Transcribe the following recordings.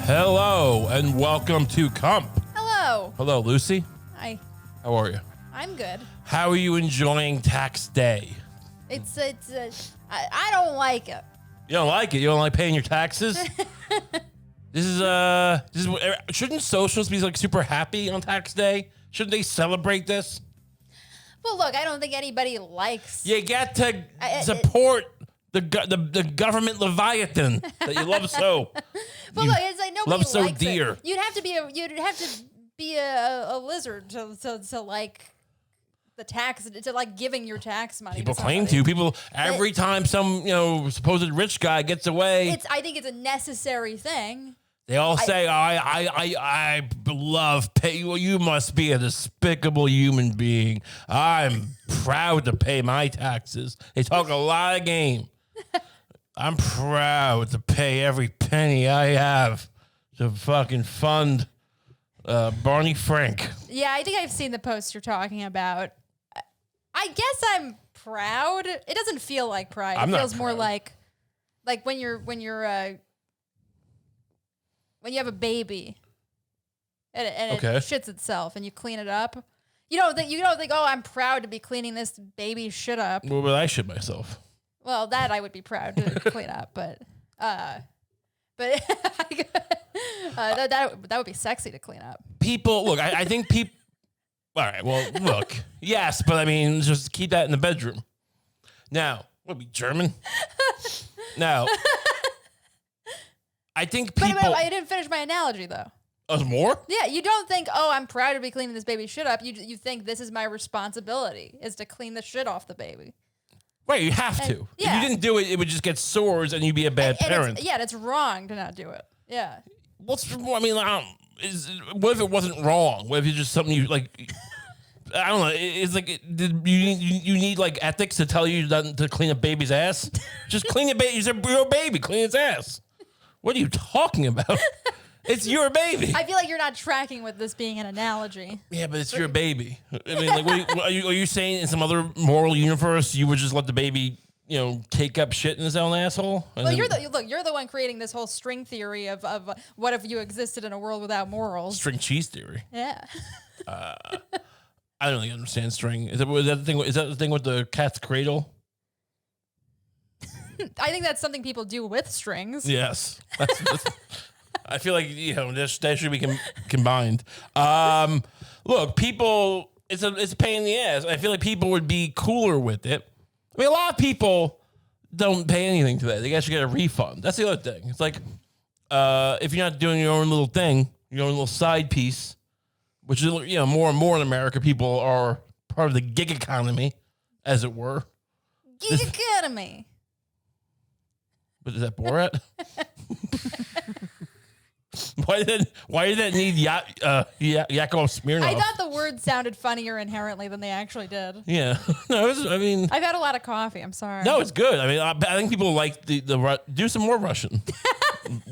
Hello, and welcome to Kump. Hello. Hello, Lucie. Hi. How are you? I'm good. How are you enjoying tax day? I don't like it. You don't like it? You don't like paying your taxes? Shouldn't socialists be like super happy on tax day? Shouldn't they celebrate this? Well, look, I don't think anybody likes. You get to support the government Leviathan that you love so. But look, it's like nobody love so likes dear. it. You'd have to be a lizard to like the tax, to like giving your tax money. People claim to. People every time some supposed rich guy gets away. I think it's a necessary thing. They all say, I love pay. Well, you must be a despicable human being. I'm proud to pay my taxes. They talk a lot of game. I'm proud to pay every penny I have to fucking fund Barney Frank. Yeah, I think I've seen the post you're talking about. I guess I'm proud. It doesn't feel like pride. It feels more like when you have a baby and it shits itself and you clean it up. You don't think, oh, I'm proud to be cleaning this baby shit up. Well, but I shit myself. Well, that I would be proud to clean up, but that would be sexy to clean up. People, look, I think people. All right, well, look, yes, but I mean, just keep that in the bedroom. Now, what, be German? Now, I think people. But I didn't finish my analogy though. There's more? Yeah, you don't think, oh, I'm proud to be cleaning this baby shit up. You think this is my responsibility, is to clean the shit off the baby. Right, you have to. Yeah. If you didn't do it, it would just get sores and you'd be a bad parent. It's wrong to not do it. Yeah. What if it wasn't wrong? What if it's just something you like? I don't know. It's like, you need like ethics to tell you to clean a baby's ass? Just clean a baby. It's your baby. Clean its ass. What are you talking about? It's your baby. I feel like you're not tracking with this being an analogy. Yeah, but it's your baby. I mean, like, are you saying in some other moral universe you would just let the baby, cake up shit in his own asshole? Well, you're the one creating this whole string theory of what if you existed in a world without morals? String cheese theory. Yeah. I don't really understand string. Is that the thing? Is that the thing with the cat's cradle? I think that's something people do with strings. Yes. I feel like that should be combined. Look, people, it's a pain in the ass. I feel like people would be cooler with it. I mean, a lot of people don't pay anything to that. They actually get a refund. That's the other thing. It's like if you're not doing your own little thing, your own little side piece, which is more and more in America, people are part of the gig economy, as it were. Gig economy. But is that Borat? Why did that need Yakov Smirnoff? I thought the word sounded funnier inherently than they actually did. Yeah. No, I've had a lot of coffee. I'm sorry. No, it's good. I mean, I think people like the do some more Russian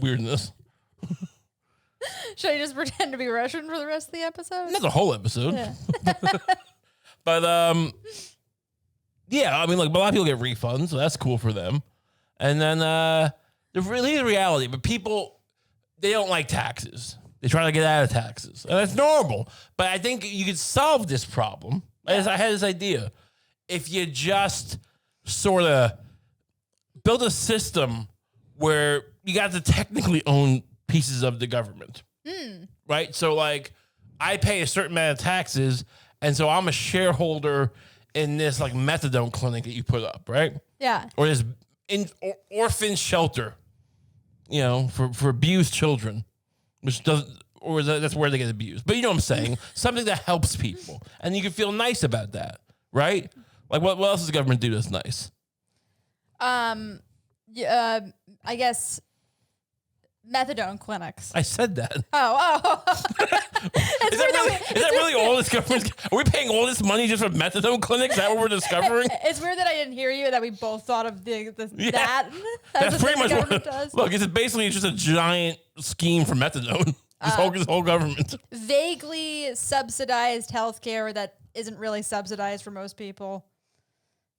weirdness. Should I just pretend to be Russian for the rest of the episode? Not the whole episode. Yeah. But yeah, I mean, like, a lot of people get refunds, so that's cool for them. And then the reality, but people, they don't like taxes. They try to get out of taxes, and that's normal. But I think you could solve this problem. As I had this idea, if you just sort of build a system where you got to technically own pieces of the government, right? So, like, I pay a certain amount of taxes, and so I'm a shareholder in this like methadone clinic that you put up, right? Yeah. Or this orphan shelter, for abused children, which doesn't, or that's where they get abused. But you know what I'm saying? Something that helps people, and you can feel nice about that, right? Like, what else does the government do that's nice? I guess methadone clinics. I said that. Oh. Is that really all this government? Are we paying all this money just for methadone clinics? Is that what we're discovering? It's weird that I didn't hear you, that we both thought of that. That's pretty much what it does. Look, it's basically just a giant scheme for methadone. This whole government. Vaguely subsidized healthcare that isn't really subsidized for most people.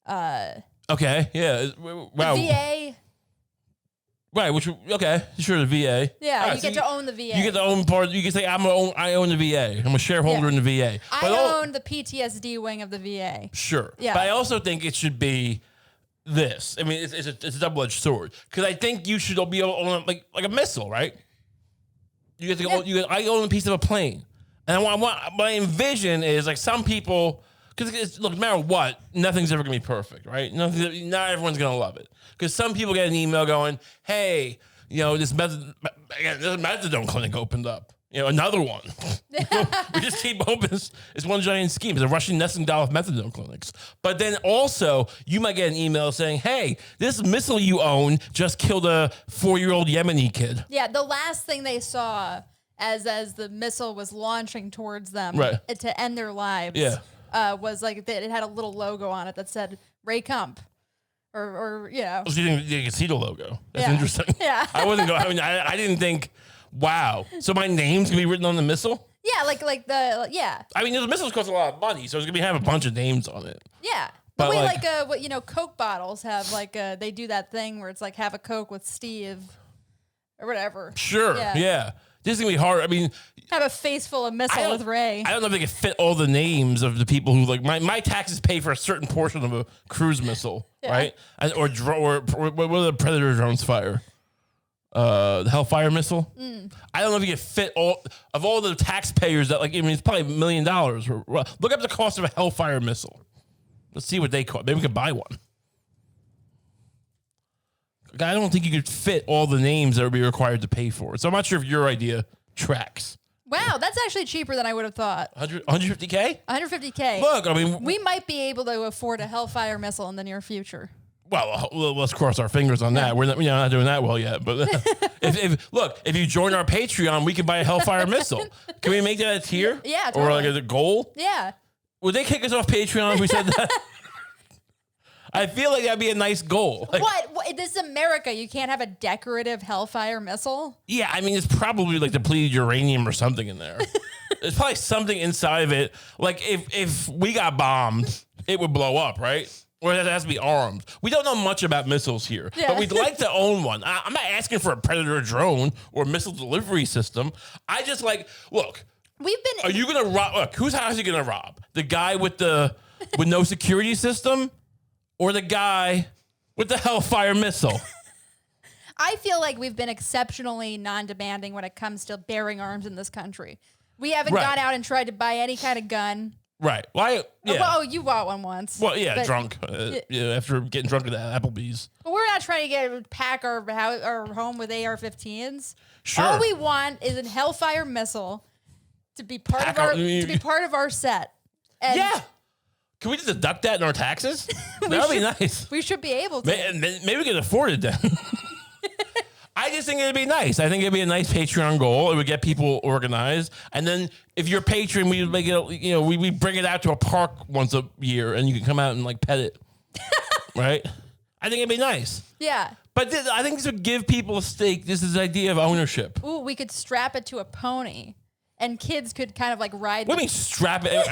Okay, yeah. Wow. The VA. Right, sure, the VA. Yeah, right, you get to own the VA. You get to own part. You can say I own the VA. I'm a shareholder in the VA. I own the PTSD wing of the VA. Sure. Yeah. But I also think it should be this. I mean, it's a double-edged sword because I think you should be able to own like a missile, right? You get to go. I own a piece of a plane, and what I envision is like some people. Because look, no matter what, nothing's ever gonna be perfect, right? Not everyone's gonna love it. Because some people get an email going, "Hey, this methadone clinic opened up. Another one. We just keep open. It's one giant scheme. It's a Russian nesting doll of methadone clinics. But then also, you might get an email saying, "Hey, this missile you own just killed a 4-year-old Yemeni kid." Yeah, the last thing they saw as the missile was launching towards them to end their lives. Yeah. Was like it had a little logo on it that said Ray Kump, or So you can see the logo. That's interesting. Yeah, I wasn't going. I mean, I didn't think. Wow. So my name's gonna be written on the missile. Yeah, like I mean, the missiles cost a lot of money, so it's gonna have a bunch of names on it. Yeah. The way what Coke bottles have they do that thing where it's like have a Coke with Steve, or whatever. Sure. Yeah. This is gonna be hard. I mean, have a face full of missile with Ray. I don't know if they can fit all the names of the people who like my taxes pay for a certain portion of a cruise missile, right? Or what do the Predator drones fire? The Hellfire missile. I don't know if you can fit all the taxpayers that it's probably $1 million. Look up the cost of a Hellfire missile. Let's see what they cost. Maybe we could buy one. I don't think you could fit all the names that would be required to pay for it. So I'm not sure if your idea tracks. Wow, that's actually cheaper than I would have thought. 150K? 150K. Look, I mean, we might be able to afford a Hellfire missile in the near future. Well, let's cross our fingers on that. We're not doing that well yet. But if you join our Patreon, we can buy a Hellfire missile. Can we make that a tier? Yeah, totally. Or like a goal? Yeah. Would they kick us off Patreon if we said that? I feel like that'd be a nice goal. What? This is America. You can't have a decorative Hellfire missile? Yeah, I mean, it's probably like depleted uranium or something in there. There's probably something inside of it. Like if we got bombed, it would blow up, right? Or it has to be armed. We don't know much about missiles here, but we'd like to own one. I'm not asking for a Predator drone or missile delivery system. I just look. Are you gonna rob? Look, whose house are you gonna rob? The guy with no security system, or the guy with the Hellfire missile? I feel like we've been exceptionally non-demanding when it comes to bearing arms in this country. We haven't gone out and tried to buy any kind of gun. Right. Why? Yeah. Oh, you bought one once. Well, yeah, drunk. After getting drunk at the Applebee's. But we're not trying to pack our home with AR-15s. Sure. All we want is a Hellfire missile to be part of our set. And yeah. Can we just deduct that in our taxes? That would be nice. We should be able to. Maybe we can afford it then. I just think it'd be nice. I think it'd be a nice Patreon goal. It would get people organized. And then if you're a patron, we make it, we bring it out to a park once a year and you can come out and pet it. Right? I think it'd be nice. Yeah. But I think this would give people a stake. This is the idea of ownership. Ooh, we could strap it to a pony and kids could kind of ride. What do you mean strap it?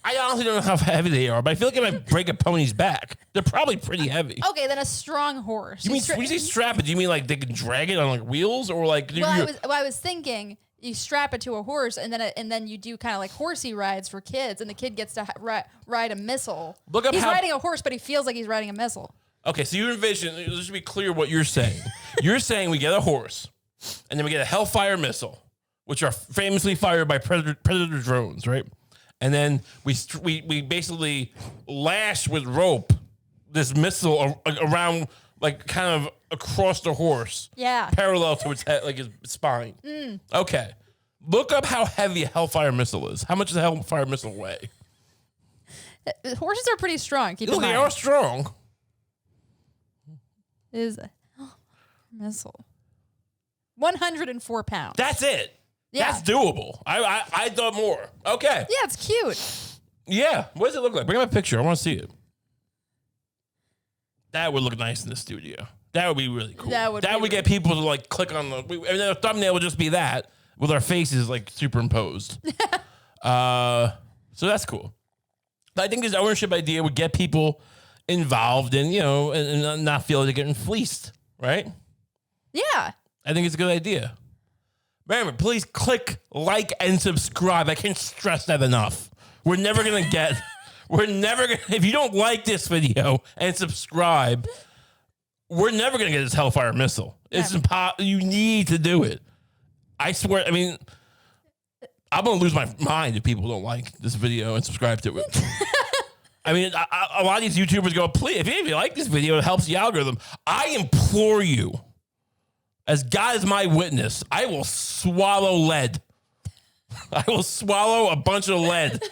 I honestly don't know how heavy they are, but I feel like it might break a pony's back. They're probably pretty heavy. Okay, then a strong horse. When you say strap it, do you mean they can drag it on wheels or I was thinking you strap it to a horse and then you do kind of horsey rides for kids, and the kid gets to ride a missile. He's riding a horse, but he feels like he's riding a missile. Okay, so you envision. Let's be clear what you're saying. You're saying we get a horse, and then we get a Hellfire missile, which are famously fired by Predator drones, right? And then we basically lash with rope this missile around, kind of across the horse. Yeah. Parallel to its head, his spine. Mm. Okay. Look up how heavy a Hellfire missile is. How much does a Hellfire missile weigh? Horses are pretty strong. Keep in mind. They are strong. Is missile 104 pounds. That's it. Yeah. That's doable. I thought more. Okay. Yeah, it's cute. Yeah. What does it look like? Bring up a picture. I want to see it. That would look nice in the studio. That would be really cool. That would get people to click on the thumbnail would just be that with our faces superimposed. So that's cool. But I think this ownership idea would get people involved in, and not feel like they're getting fleeced, right? Yeah. I think it's a good idea. Remember, please click like and subscribe. I can't stress that enough. We're never going to if you don't like this video and subscribe, we're never going to get this Hellfire missile. It's impossible. You need to do it. I swear. I mean, I'm going to lose my mind if people don't like this video and subscribe to it. I mean, a lot of these YouTubers go, please, if you like this video, it helps the algorithm. I implore you, as God is my witness, I will swallow lead. I will swallow a bunch of lead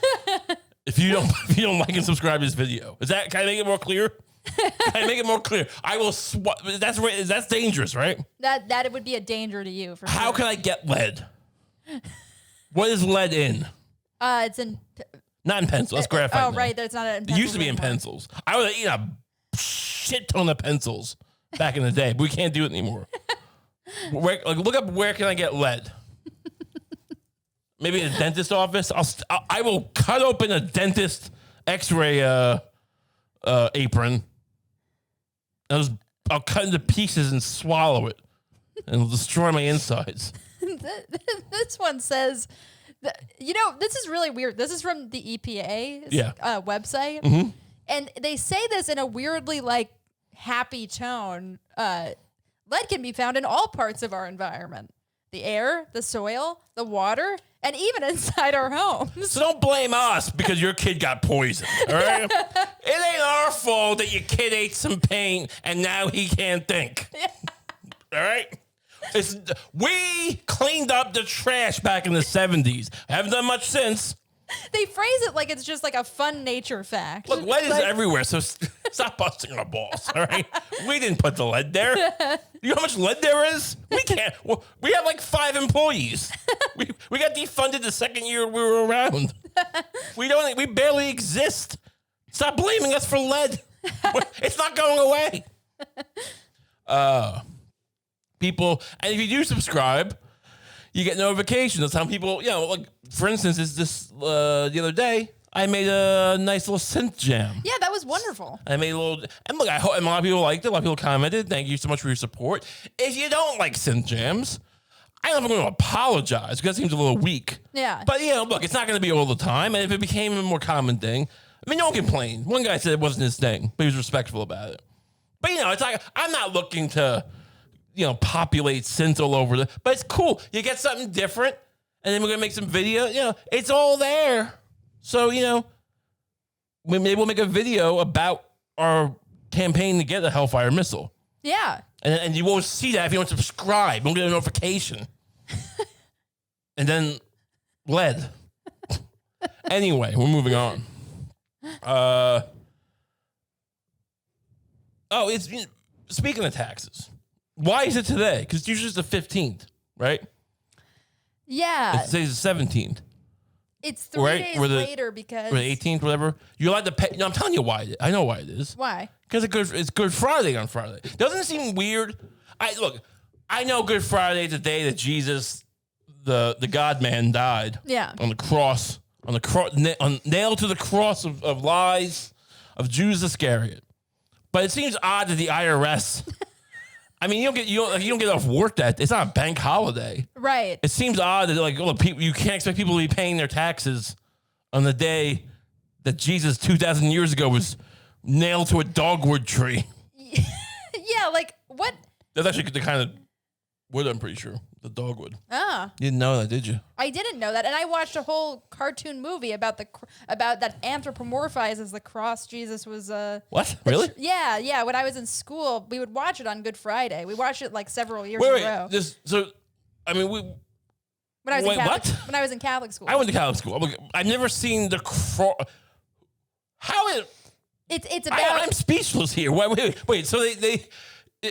if you don't like and subscribe to this video. Can I make it more clear? Can I make it more clear? I will. That's dangerous, right? That it would be a danger to you. For How sure. can I get lead? What is lead in? It's in. Not in pencils. That's graphite. Oh, now. right. There's not in It pencils used to be in anymore. pencils. I would eat a shit ton of pencils back in the day, but we can't do it anymore. Look up where can I get lead? Maybe in a dentist office. I will cut open a dentist X-ray apron. I'll cut into pieces and swallow it, and it'll destroy my insides. This one says, this is really weird. This is from the EPA website. Mm-hmm. And they say this in a weirdly happy tone. Lead can be found in all parts of our environment. The air, the soil, the water, and even inside our homes. So don't blame us because your kid got poisoned, all right? It ain't our fault that your kid ate some paint and now he can't think. All right? We cleaned up the trash back in the 70s. I haven't done much since. They phrase it like it's just a fun nature fact. Look, lead is everywhere, so stop busting our balls, all right? We didn't put the lead there. You know how much lead there is? We can't. Well, we have 5 employees. We got defunded the second year we were around. We barely exist. Stop blaming us for lead. It's not going away. People, and if you do subscribe, you get notifications. Some people, for instance, the other day, I made a nice little synth jam. Yeah, that was wonderful. I made a little, and look, I hope, and a lot of people liked it. A lot of people commented. Thank you so much for your support. If you don't like synth jams, I don't know if I'm going to apologize because that seems a little weak. Yeah. But, look, it's not going to be all the time. And if it became a more common thing, I mean, no one complained. One guy said it wasn't his thing, but he was respectful about it. But, it's I'm not looking to, populate synths all over but it's cool. You get something different, and then we're going to make some video. It's all there. So, maybe we'll make a video about our campaign to get a Hellfire missile. Yeah. And you won't see that if you don't subscribe. You won't get a notification. And then lead. Anyway, we're moving on. Speaking of taxes, why is it today? Because it's usually the 15th, right? Yeah. It says the 17th. It's 3 days later because... Or the 18th, whatever. You're allowed to pay... No, I'm telling you why. I know why it is. Why? Because it's Good Friday on Friday. Doesn't it seem weird? I know Good Friday is the day that Jesus, the God-man, died. Yeah. On the cross. Nailed to the cross of lies of Judas Iscariot. But it seems odd that the IRS... I mean, you don't get off work that day. It's not a bank holiday. Right. It seems odd that you can't expect people to be paying their taxes on the day that Jesus 2,000 years ago was nailed to a dogwood tree. Yeah, what? That's actually the kind of wood, I'm pretty sure. The dogwood. Ah. You didn't know that, did you? I didn't know that. And I watched a whole cartoon movie about that anthropomorphizes the cross Jesus was... What? Really? Yeah. When I was in school, we would watch it on Good Friday. We watched it several years in a row. When I was in Catholic school. I went to Catholic school. I've never seen the cross. How is... It's about... I'm speechless here. Wait. So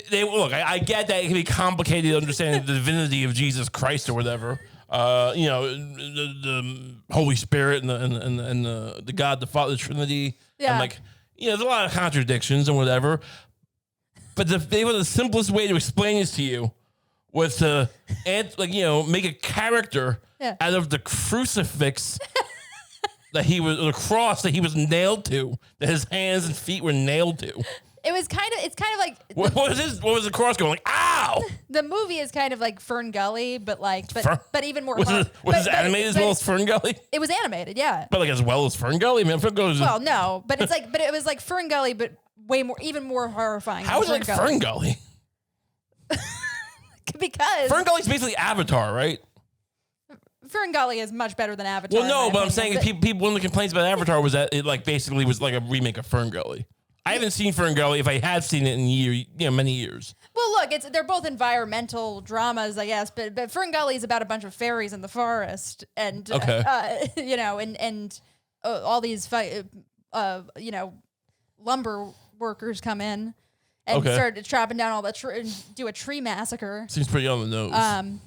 they look. I get that it can be complicated to understand the divinity of Jesus Christ or whatever. The Holy Spirit and the God, the Father, the Trinity. Yeah. And there's a lot of contradictions and whatever. But the simplest way to explain this to you was to make a character out of the crucifix the cross that he was nailed to, that his hands and feet were nailed to. It's kind of like What was the cross going like? Ow! the movie is kind of like Fern Gully, but even more. Was it animated as well as Fern Gully? It was animated, yeah. But like as well as Fern Gully? I mean, Fern Gully. Well, no, but it was like Fern Gully, but even more horrifying. How is it like Fern Gully? Because Fern Gully's basically Avatar, right? Fern Gully is much better than Avatar. Well, no, but I'm saying people one of the complaints about Avatar was that it like basically was like a remake of Fern Gully. I haven't seen Fern Gully. If I have seen it in many years. Well, look, they're both environmental dramas, I guess, but Fern Gully is about a bunch of fairies in the forest, and all these lumber workers come in and start chopping down all the and do a tree massacre. Seems pretty on the nose.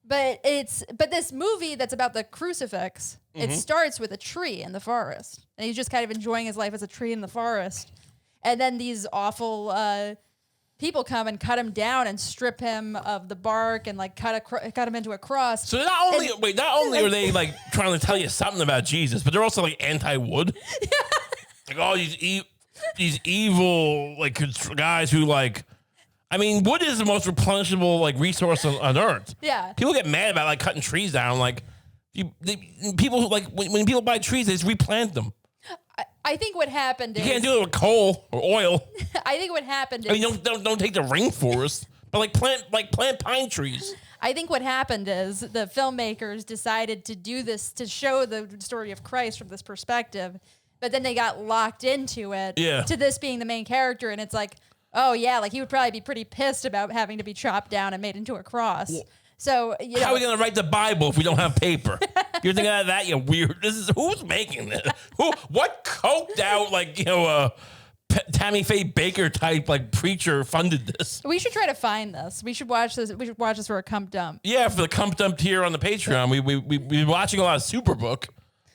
But this movie that's about the crucifix. It starts with a tree in the forest, and he's just kind of enjoying his life as a tree in the forest, and then these awful people come and cut him down and strip him of the bark and like cut him into a cross. So not only are they like trying to tell you something about Jesus, but they're also like anti-wood. Like all these evil like guys who like. I mean, wood is the most replenishable like resource on Earth. Yeah. People get mad about like cutting trees down. Like, people who like when people buy trees, they just replant them. I think what happened is you can't do it with coal or oil. I think what happened is I mean, don't take the rainforest, but like plant pine trees. I think what happened is the filmmakers decided to do this to show the story of Christ from this perspective, but then they got locked into it. Yeah. To this being the main character, and it's like. Oh, yeah, like he would probably be pretty pissed about having to be chopped down and made into a cross. Well, so, how are we going to write the Bible if we don't have paper? You're thinking of that, you weird. Who's making this? What coked out, like, Tammy Faye Baker type, like, preacher funded this? We should try to find this. We should watch this. We should watch this for a Kump Dump. Yeah, for the Kump Dump tier on the Patreon. We've been watching a lot of Superbook.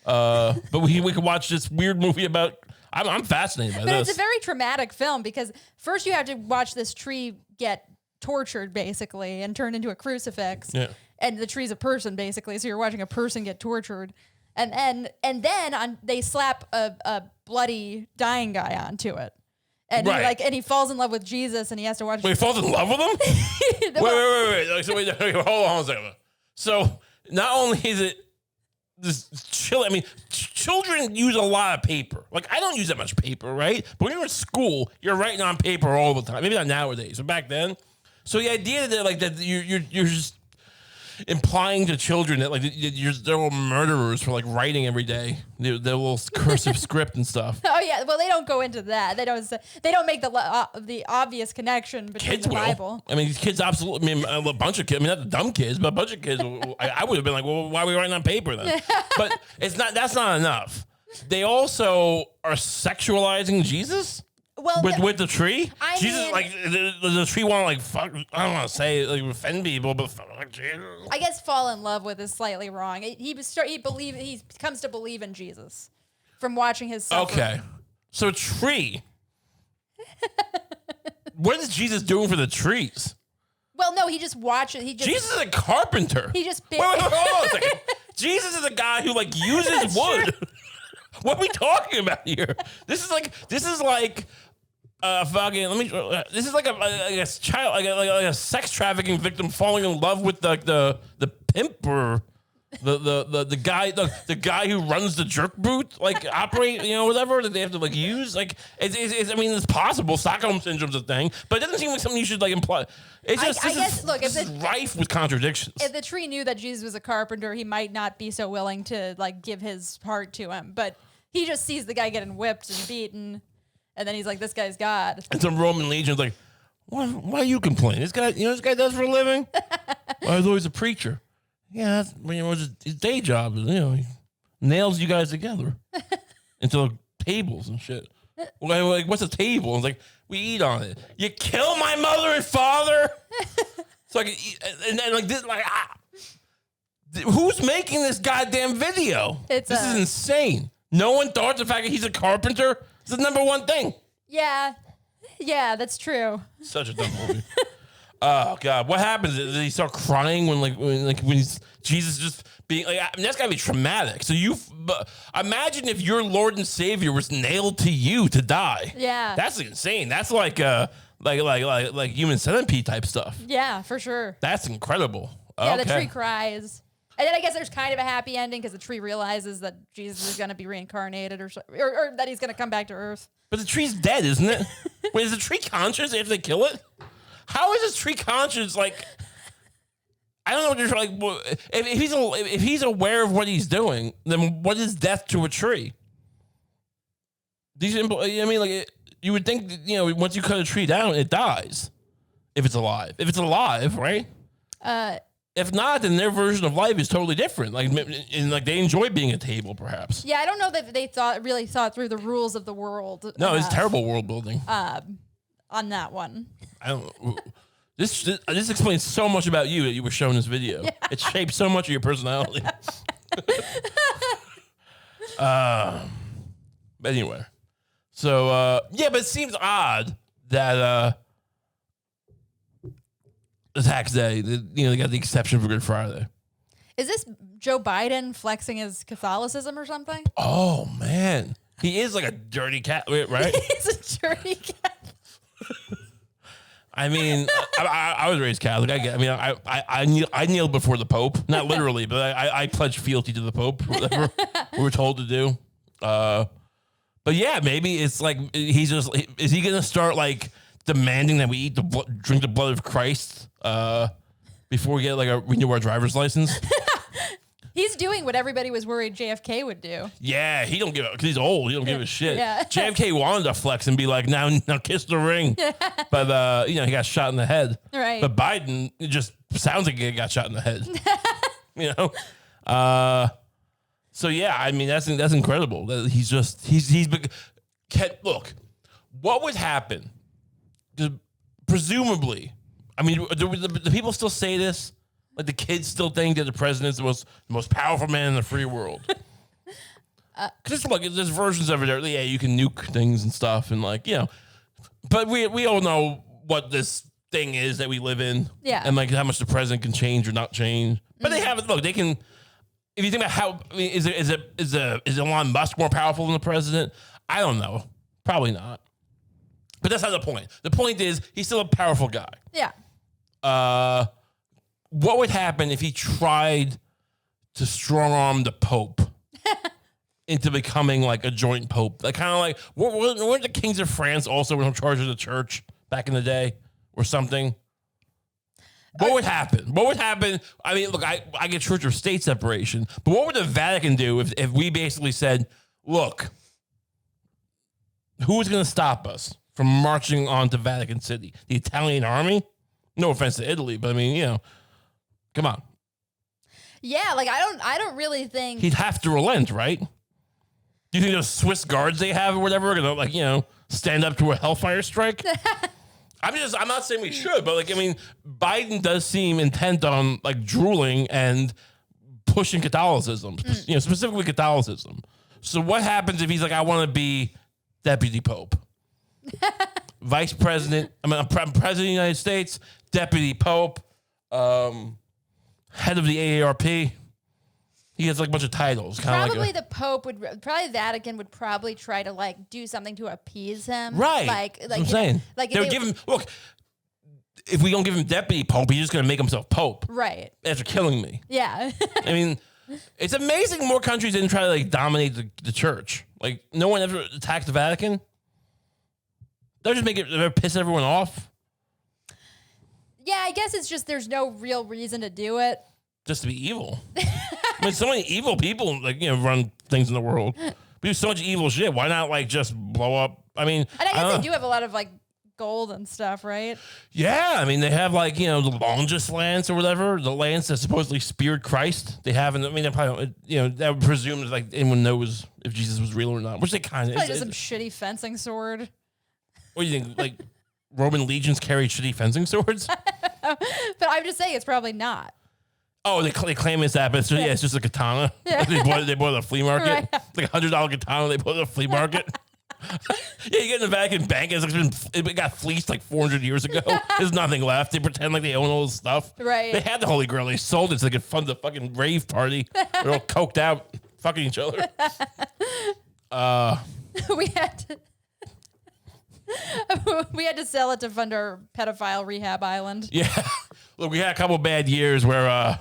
But we could watch this weird movie about... I'm fascinated by this. But it's a very traumatic film because first you have to watch this tree get tortured, basically, and turned into a crucifix. Yeah. And the tree's a person, basically, so you're watching a person get tortured. And then they slap a bloody dying guy onto it. And he falls in love with Jesus, and he has to watch. Wait, he falls in love with him? wait. So hold on a second. So not only is it children use a lot of paper. Like, I don't use that much paper, right? But when you're in school, you're writing on paper all the time. Maybe not nowadays, but back then. So the idea that you're just implying to children that like they're all murderers for like writing every day, their little cursive script and stuff. Oh yeah, well they don't go into that. They don't make the obvious connection between kids the Bible. I mean, these kids absolutely. I mean, a bunch of kids. I mean, not the dumb kids, but a bunch of kids. I would have been like, well, why are we writing on paper then? But it's not. That's not enough. They also are sexualizing Jesus. Well, with the tree, Jesus, mean, like the tree want to like fuck. I don't want to say like offend people, but fuck Jesus. I guess fall in love with is slightly wrong. He comes to believe in Jesus from watching his suffering. Okay, so tree. What is Jesus doing for the trees? Well, no, he just watches. Jesus is a carpenter. He just wait, hold on a second. Jesus is a guy who like uses wood. What are we talking about here? This is like fucking. This is like a child, like a sex trafficking victim falling in love with the pimp or the guy who runs the jerk booth, like operate, whatever that they have to like use. Like it's I mean, it's possible. Stockholm syndrome's a thing, but it doesn't seem like something you should like imply. It's just this is rife with contradictions. If the tree knew that Jesus was a carpenter, he might not be so willing to like give his heart to him, but he just sees the guy getting whipped and beaten. And then he's like, "This guy's God." And some Roman legion's like, "Why are you complaining? This guy, this guy does for a living. Well, he's always a preacher. Yeah, that's his day job. He nails you guys together into tables and shit. Like, what's a table? It's like we eat on it. You kill my mother and father. So I can eat, and then like this, like who's making this goddamn video? This is insane. No one thought the fact that he's a carpenter is the number one thing. Yeah, that's true. Such a dumb movie. Oh God, what happens? Does he start crying when Jesus just being like? I mean, that's gotta be traumatic. So imagine if your Lord and Savior was nailed to you to die. Yeah, that's insane. That's like human centipede type stuff. Yeah, for sure. That's incredible. Yeah, okay. The tree cries. And then I guess there's kind of a happy ending because the tree realizes that Jesus is going to be reincarnated or that he's going to come back to Earth. But the tree's dead, isn't it? Wait, is the tree conscious after they kill it? How is this tree conscious? Like, I don't know what you're like. If he's aware of what he's doing, then what is death to a tree? You would think that, once you cut a tree down, it dies. If it's alive, right? If not, then their version of life is totally different. Like they enjoy being at table, perhaps. Yeah, I don't know that they really thought through the rules of the world. No, it's terrible world building. On that one, I don't. This explains so much about you that you were shown this video. Yeah. It shaped so much of your personality. But anyway, so but it seems odd that the tax day, they got the exception for Good Friday. Is this Joe Biden flexing his Catholicism or something? Oh man, he is like a dirty cat, right? He's a dirty cat. I mean, I was raised Catholic. I kneeled before the Pope, not literally, but I pledged fealty to the Pope, whatever we were told to do. But yeah, maybe it's like is he gonna start like demanding that we drink the blood of Christ before we get renew our driver's license? He's doing what everybody was worried JFK would do. Yeah, he don't give a because he's old. He don't give a shit. Yeah. JFK wanted to flex and be like, now kiss the ring, but he got shot in the head. Right. But Biden, it just sounds like he got shot in the head. So yeah, I mean that's incredible. That he's look, what would happen? Presumably, I mean, the people still say this. Like the kids still think that the president's the most powerful man in the free world. Because there's versions of it. Yeah, you can nuke things and stuff, and but we all know what this thing is that we live in. Yeah, and how much the president can change or not change. But they have it. Look, they can. If you think about how is Elon Musk more powerful than the president? I don't know. Probably not. But that's not the point. The point is he's still a powerful guy. Yeah. What would happen if he tried to strong arm the Pope into becoming like a joint Pope? Like kind of like weren't the kings of France also in charge of the church back in the day or something? What would happen? What would happen? I mean, look, I get church or state separation, but what would the Vatican do if we basically said, look, who is going to stop us from marching on to Vatican City? The Italian army? No offense to Italy, but I mean, come on. Yeah, I don't really think he'd have to relent, right? Do you think those Swiss guards they have or whatever are gonna stand up to a hellfire strike? I'm not saying we should, but Biden does seem intent on drooling and pushing Catholicism, specifically Catholicism. So what happens if he's like, I want to be deputy Pope, vice president? I'm president of the United States, deputy Pope, head of the AARP. He has a bunch of titles. Probably the Pope probably the Vatican would probably try to do something to appease him. Right. That's what I'm saying. They would give him, look, if we don't give him deputy Pope, he's just going to make himself Pope. Right. After killing me. Yeah. I mean, it's amazing more countries didn't try to dominate the church. No one ever attacked the Vatican. They'll just they'll piss everyone off. Yeah, I guess it's just there's no real reason to do it. Just to be evil. I mean, so many evil people run things in the world. We do so much evil shit. Why not just blow up? I mean, and I guess they do have a lot of gold and stuff, right? Yeah, I mean they have the longest lance or whatever, the lance that supposedly speared Christ. They have, they probably that would presume that anyone knows if Jesus was real or not, which they kind of. Probably just some shitty fencing sword. What do you think? Roman legions carried shitty fencing swords? But I'm just saying it's probably not. Oh, they claim it's that, but it's just a katana. Yeah. They bought it at a flea market. Right. It's $100 katana they bought at a flea market. Yeah, you get in the Vatican Bank. It got fleeced like 400 years ago. There's nothing left. They pretend like they own all this stuff. Right. They had the Holy Grail. They sold it so they could fund the fucking rave party. They're all coked out, fucking each other. we had to sell it to fund our pedophile rehab island. Yeah. Look, we had a couple bad years where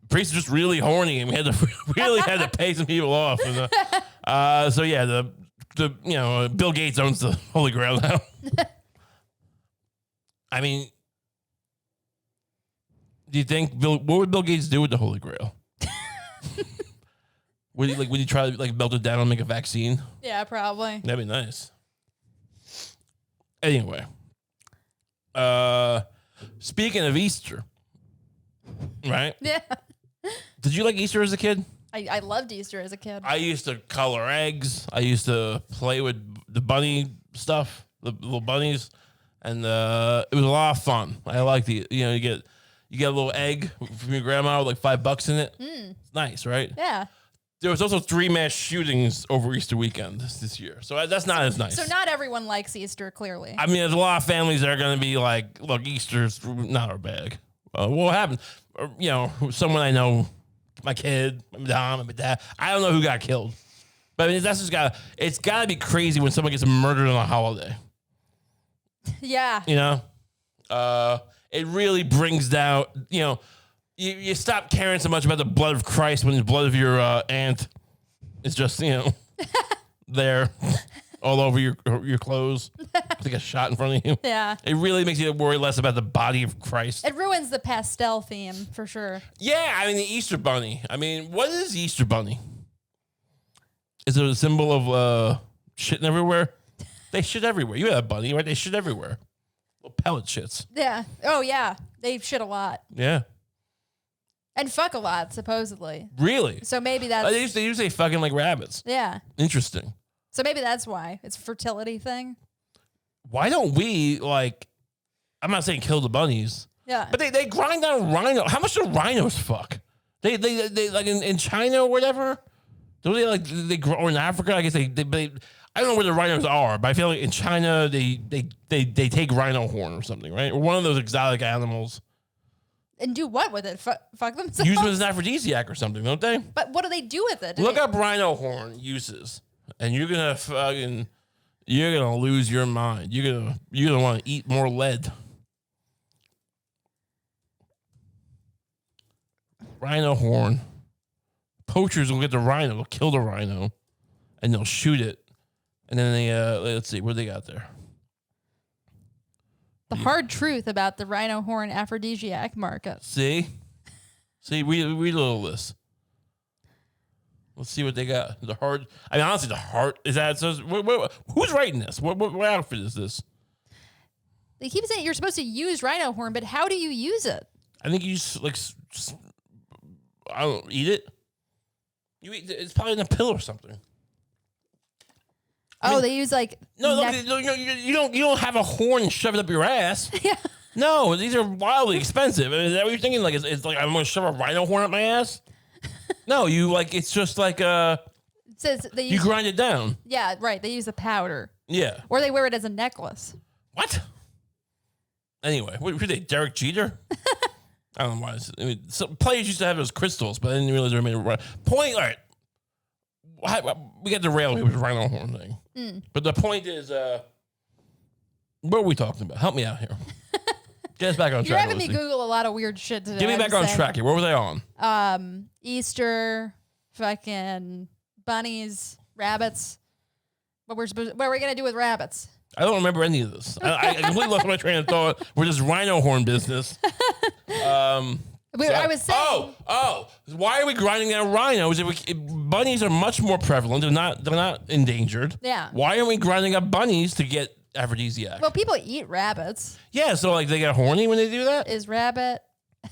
priests were just really horny, and we had to pay some people off. And, so yeah, the Bill Gates owns the Holy Grail now. I mean, do you think what would Bill Gates do with the Holy Grail? Would he try to melt it down and make a vaccine? Yeah, probably. That'd be nice. Anyway, speaking of Easter, right? Yeah. Did you like Easter as a kid? I loved Easter as a kid. I used to color eggs. I used to play with the bunny stuff, the little bunnies, and it was a lot of fun. I liked you get a little egg from your grandma with like $5 in it. It's nice, right? Yeah. There was also 3 mass shootings over Easter weekend this year, so that's not as nice. So not everyone likes Easter, clearly. I mean, there's a lot of families that are going to be like, look, Easter's not our bag. What happened? Someone I know, my kid, my mom, my dad, I don't know who got killed. But I mean, it's got to be crazy when someone gets murdered on a holiday. Yeah. It really brings down, you stop caring so much about the blood of Christ when the blood of your aunt is just, there all over your clothes. It's like a shot in front of you. Yeah. It really makes you worry less about the body of Christ. It ruins the pastel theme for sure. Yeah, I mean, the Easter Bunny. I mean, what is the Easter Bunny? Is it a symbol of shitting everywhere? They shit everywhere. You have a bunny, right? They shit everywhere. Little pellet shits. Yeah. Oh, yeah. They shit a lot. Yeah. And fuck a lot, supposedly. Really? So maybe that's... They usually fucking like rabbits. Yeah. Interesting. So maybe that's why. It's a fertility thing. Why don't we, I'm not saying kill the bunnies. Yeah. But they grind down rhino. How much do rhinos fuck? They like in China or whatever? Don't they grow, or in Africa? I guess they I don't know where the rhinos are, but I feel like in China they take rhino horn or something, right? Or one of those exotic animals. And do what with it? Fuck themselves? Use them as an aphrodisiac or something, don't they? But what do they do with it? Look up rhino horn uses, and you're gonna lose your mind. You're gonna want to eat more lead. Rhino horn. Poachers will get the rhino, they'll kill the rhino, and they'll shoot it. And then they let's see what they got there. The hard truth about the rhino horn aphrodisiac market. See, read a little of this. Let's see what they got. Honestly, the heart is that. So who's writing this? What outfit is this? They keep saying you're supposed to use rhino horn, but how do you use it? I think you just I don't eat it. You eat it's probably in a pill or something. They use you don't have a horn shoved up your ass. Yeah. No, these are wildly expensive. Is that what you're thinking? Like it's like I'm gonna shove a rhino horn up my ass? No, it's just like It says they use, you grind it down. Yeah, right. They use the powder. Yeah. Or they wear it as a necklace. What? Anyway, what were they? Derek Jeter? I don't know why. Some players used to have those crystals, but I didn't realize they were made of rhino. Point. All right. We got derailed here with the rhino horn thing. But the point is, what are we talking about? Help me out here. Get us back on track. You're having me Lucie. Google a lot of weird shit today. Get me back on track here. What was I on? Easter, fucking bunnies, rabbits. What are we gonna do with rabbits? I don't remember any of this. I completely lost my train of thought. We're just rhino horn business. I was saying. Why are we grinding down rhinos? Bunnies are much more prevalent. They're not endangered. Yeah. Why aren't we grinding up bunnies to get aphrodisiac? Well, people eat rabbits. Yeah, so they get horny when they do that? Is rabbit. I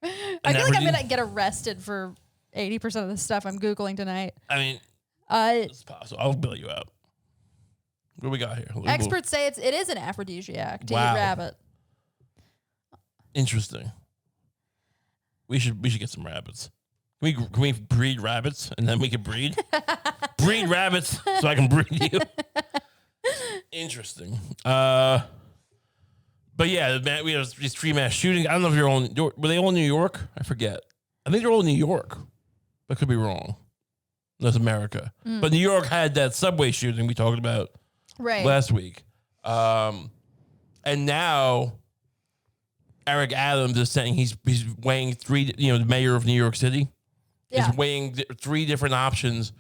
feel like I'm gonna get arrested for 80% of the stuff I'm Googling tonight. I mean, it's possible. I'll bill you out. What do we got here? Experts say it is an aphrodisiac to eat rabbit. Interesting. We should get some rabbits. Can we breed rabbits and then we can breed? breed rabbits so I can breed you. Interesting. But yeah, we have these 3 mass shootings. I don't know if were they all in New York? I forget. I think they're all in New York. I could be wrong. That's America. But New York had that subway shooting we talked about last week. And now Eric Adams is saying he's weighing 3, the mayor of New York City is weighing 3 different options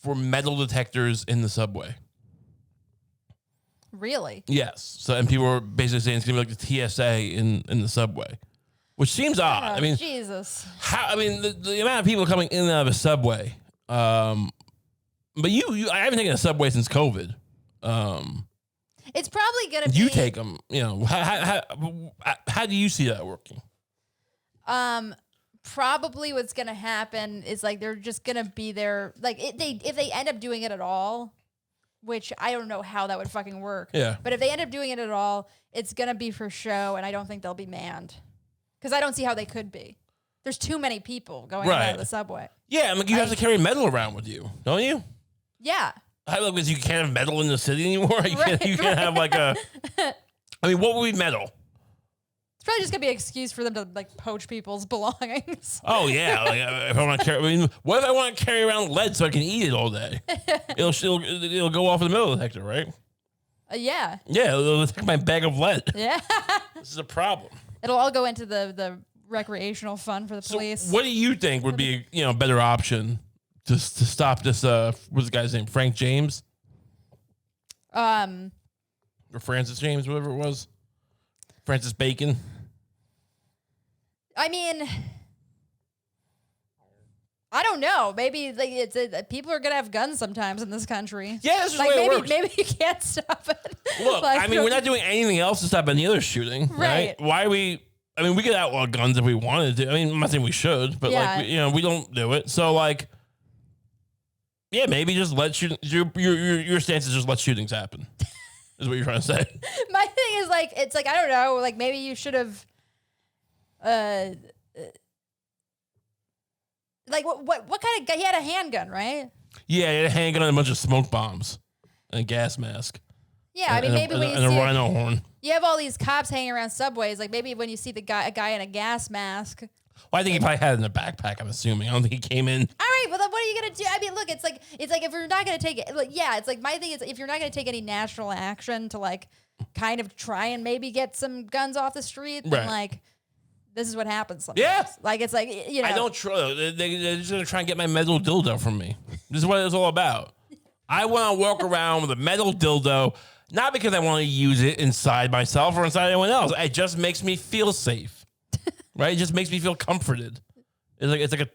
for metal detectors in the subway. Really? Yes. So, and people are basically saying it's going to be like the TSA in the subway, which seems odd. Oh, I mean, Jesus. The amount of people coming in and out of a subway. But I haven't taken a subway since COVID. It's probably going to be. You take them, how do you see that working? Probably what's going to happen is like, they're just going to be there. Like if they end up doing it at all, which I don't know how that would fucking work. Yeah. But if they end up doing it at all, it's going to be for show, and I don't think they'll be manned. Because I don't see how they could be. There's too many people going out of the subway. Yeah, I mean, you have to carry metal around with you, don't you? Yeah. Because you can't have metal in the city anymore. You can't have like a... I mean, what would be metal? It's probably just going to be an excuse for them to like poach people's belongings. Oh, yeah. Like, if I want to carry... I mean, what if I want to carry around lead so I can eat it all day? It'll go off in the metal detector, right? Yeah. Yeah, it'll take my bag of lead. Yeah. This is a problem. It'll all go into the recreational fund for the police. What do you think would be a better option to stop this? What's the guy's name? Frank James? Or Francis James, whatever it was. Francis Bacon. I mean, I don't know. Maybe like people are gonna have guns sometimes in this country. Yeah, that's just like the way it works. Maybe you can't stop it. Look, like, I mean, we're not doing anything else to stop any other shooting, right? Why are we? I mean, we could outlaw guns if we wanted to. I mean, I'm not saying we should, but like, we don't do it. So like, yeah, maybe just let shooting. Your stance is just let shootings happen. Is what you're trying to say? My thing is like, it's like I don't know. Like maybe you should have. Like what kind of guy? He had a handgun, right? Yeah, he had a handgun and a bunch of smoke bombs and a gas mask. Yeah, I mean maybe when you see a rhino horn. You have all these cops hanging around subways. Like maybe when you see a guy in a gas mask. Well, I think he probably had it in a backpack. I'm assuming. I don't think he came in. All right, well then what are you gonna do? I mean, look, it's like if you're not gonna take it, like it's like my thing is if you're not gonna take any national action to like kind of try and maybe get some guns off the street, then like. This is what happens sometimes. Yeah. Like, it's like, I don't trust. They're just going to try and get my metal dildo from me. This is what it's all about. I want to walk around with a metal dildo, not because I want to use it inside myself or inside anyone else. It just makes me feel safe. Right? It just makes me feel comforted. It's like a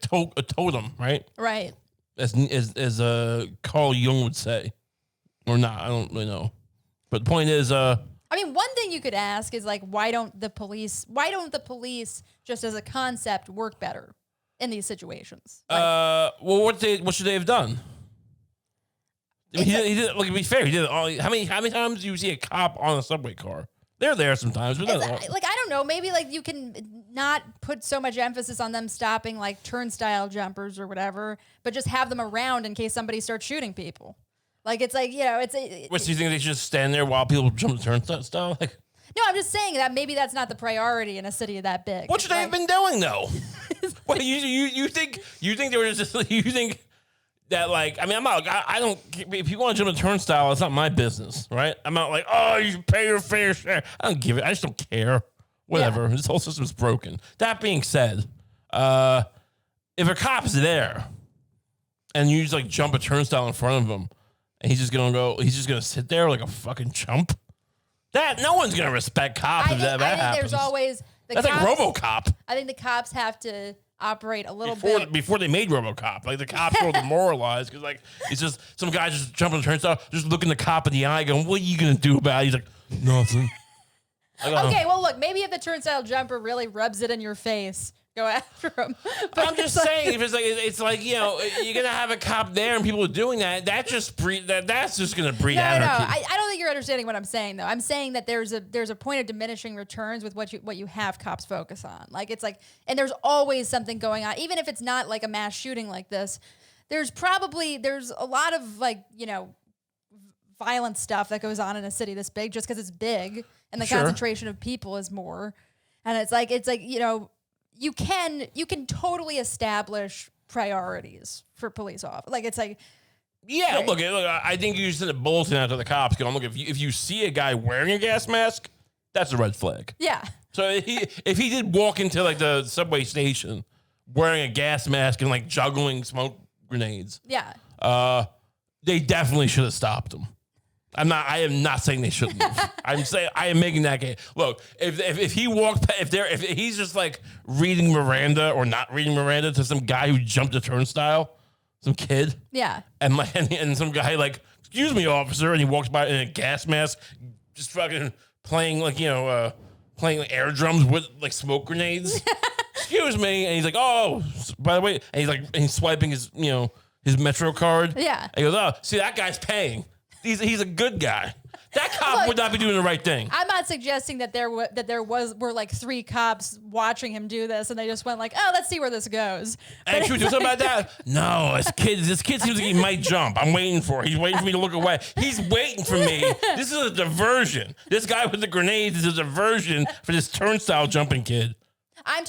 totem, right? Right. As Carl Jung would say. Or not. I don't really know. But the point is... I mean, one thing you could ask is like, why don't the police just as a concept work better in these situations? Like, well, what should they have done? He did. Look, to be fair, he did it all. How many times do you see a cop on a subway car? They're there sometimes, but like I don't know. Maybe like you can not put so much emphasis on them stopping like turnstile jumpers or whatever, but just have them around in case somebody starts shooting people. Like, it's like, it's... What, do you think they should just stand there while people jump the turnstile? Like, no, I'm just saying that maybe that's not the priority in a city that big. What should they have been doing, though? What, you think they were just... You think that, like... I mean, I don't... If you want to jump the turnstile, it's not my business, right? I'm not like, oh, you should pay your fair share. I don't give it. I just don't care. Whatever. Yeah. This whole system's broken. That being said, if a cop is there and you just, like, jump a turnstile in front of him, and he's just gonna sit there like a fucking chump. That no one's gonna respect cops if that happens. There's always that's cops, like RoboCop. I think the cops have to operate a little bit before they made RoboCop. Like the cops were demoralized because like it's just some guy just jumping the turnstile, just looking the cop in the eye, going, "What are you gonna do about it?" He's like, "Nothing." Okay, well look, maybe if the turnstile jumper really rubs it in your face. Go after him. But I'm just saying, if it's like you're gonna have a cop there and people are doing that, that's just gonna breed anarchy. No, I don't think you're understanding what I'm saying though. I'm saying that there's a point of diminishing returns with what you have cops focus on. Like it's like, and there's always something going on, even if it's not like a mass shooting like this. there's a lot of like, violent stuff that goes on in a city this big just because it's big and the concentration of people is more. And it's like, you can totally establish priorities for police officers. Like, it's like, yeah, right. look, I think you just send a bulletin out to the cops going, look, if you see a guy wearing a gas mask, that's a red flag. Yeah. So if he did walk into like the subway station wearing a gas mask and like juggling smoke grenades, they definitely should have stopped him. I am not saying they shouldn't have. I am making that case. Look, if he walked, if he's just like reading Miranda or not reading Miranda to some guy who jumped a turnstile, some kid, and some guy like, excuse me, officer, and he walks by in a gas mask, just fucking playing like playing like air drums with like smoke grenades. Excuse me, and he's like, oh, by the way, and he's swiping his his Metro card. Yeah, and he goes, oh, see, that guy's paying. He's a good guy. That cop would not be doing the right thing. I'm not suggesting that there were like 3 cops watching him do this, and they just went like, "Oh, let's see where this goes." And should we do something about that? No, this kid seems like he might jump. I'm waiting for it. He's waiting for me to look away. He's waiting for me. This is a diversion. This guy with the grenades is a diversion for this turnstile jumping kid. What I'm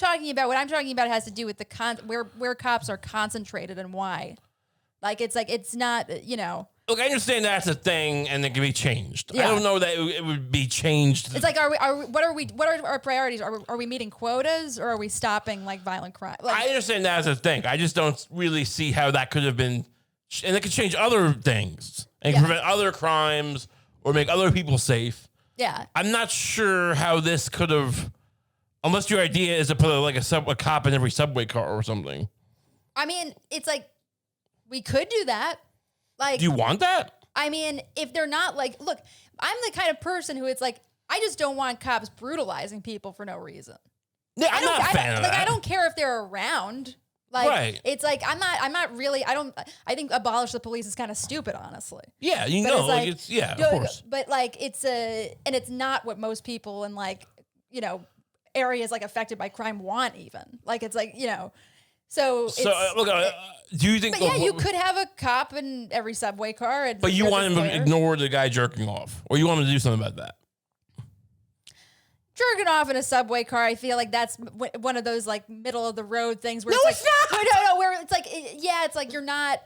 talking about has to do with where cops are concentrated and why. Like it's not. Look, I understand that's a thing and it can be changed. Yeah. I don't know that it would be changed. It's like, what are our priorities? Are we meeting quotas or are we stopping like violent crime? Like, I understand that as a thing. I just don't really see how that could have been, and it could change other things and prevent other crimes or make other people safe. Yeah. I'm not sure how this could have, unless your idea is to put a cop in every subway car or something. I mean, it's like, we could do that. Like, do you want that? I mean, if they're not like, look, I'm the kind of person who it's like, I just don't want cops brutalizing people for no reason. Yeah, I'm not a fan of that. I don't care if they're around. Like, right. It's like, I think abolish the police is kind of stupid, honestly. Yeah, of course. But like, and it's not what most people in like, areas like affected by crime want even. Like, it's like, So look, do you think? But you could have a cop in every subway car. But you want him to ignore the guy jerking off, or you want him to do something about that? Jerking off in a subway car, I feel like that's one of those like middle of the road things where it's not. No, where it's like, it's like you're not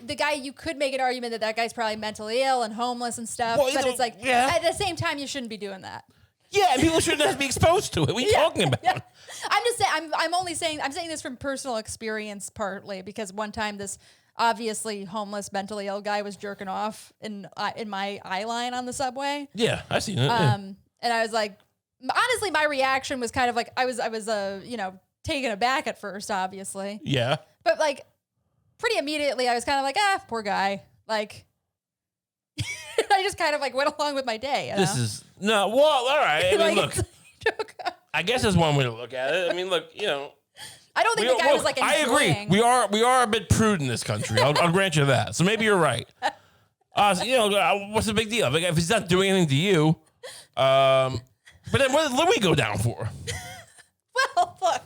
the guy. You could make an argument that guy's probably mentally ill and homeless and stuff, but it's like at the same time, you shouldn't be doing that. Yeah, and people shouldn't have to be exposed to it. What are you talking about? Yeah. I'm just saying. I'm saying this from personal experience, partly because one time this obviously homeless, mentally ill guy was jerking off in my eye line on the subway. Yeah, I've seen it. And I was like, honestly, my reaction was kind of like I was taken aback at first, obviously. Yeah. But like, pretty immediately, I was kind of like, poor guy, like. I just kind of like went along with my day. All right. I mean, look, I guess that's one way to look at it. I mean, look, I don't think the guy was like enjoying. I agree. We are a bit prude in this country. I'll grant you that. So maybe you're right. What's the big deal? Like, if he's not doing anything to you, but then what did Louie go down for? Well, look.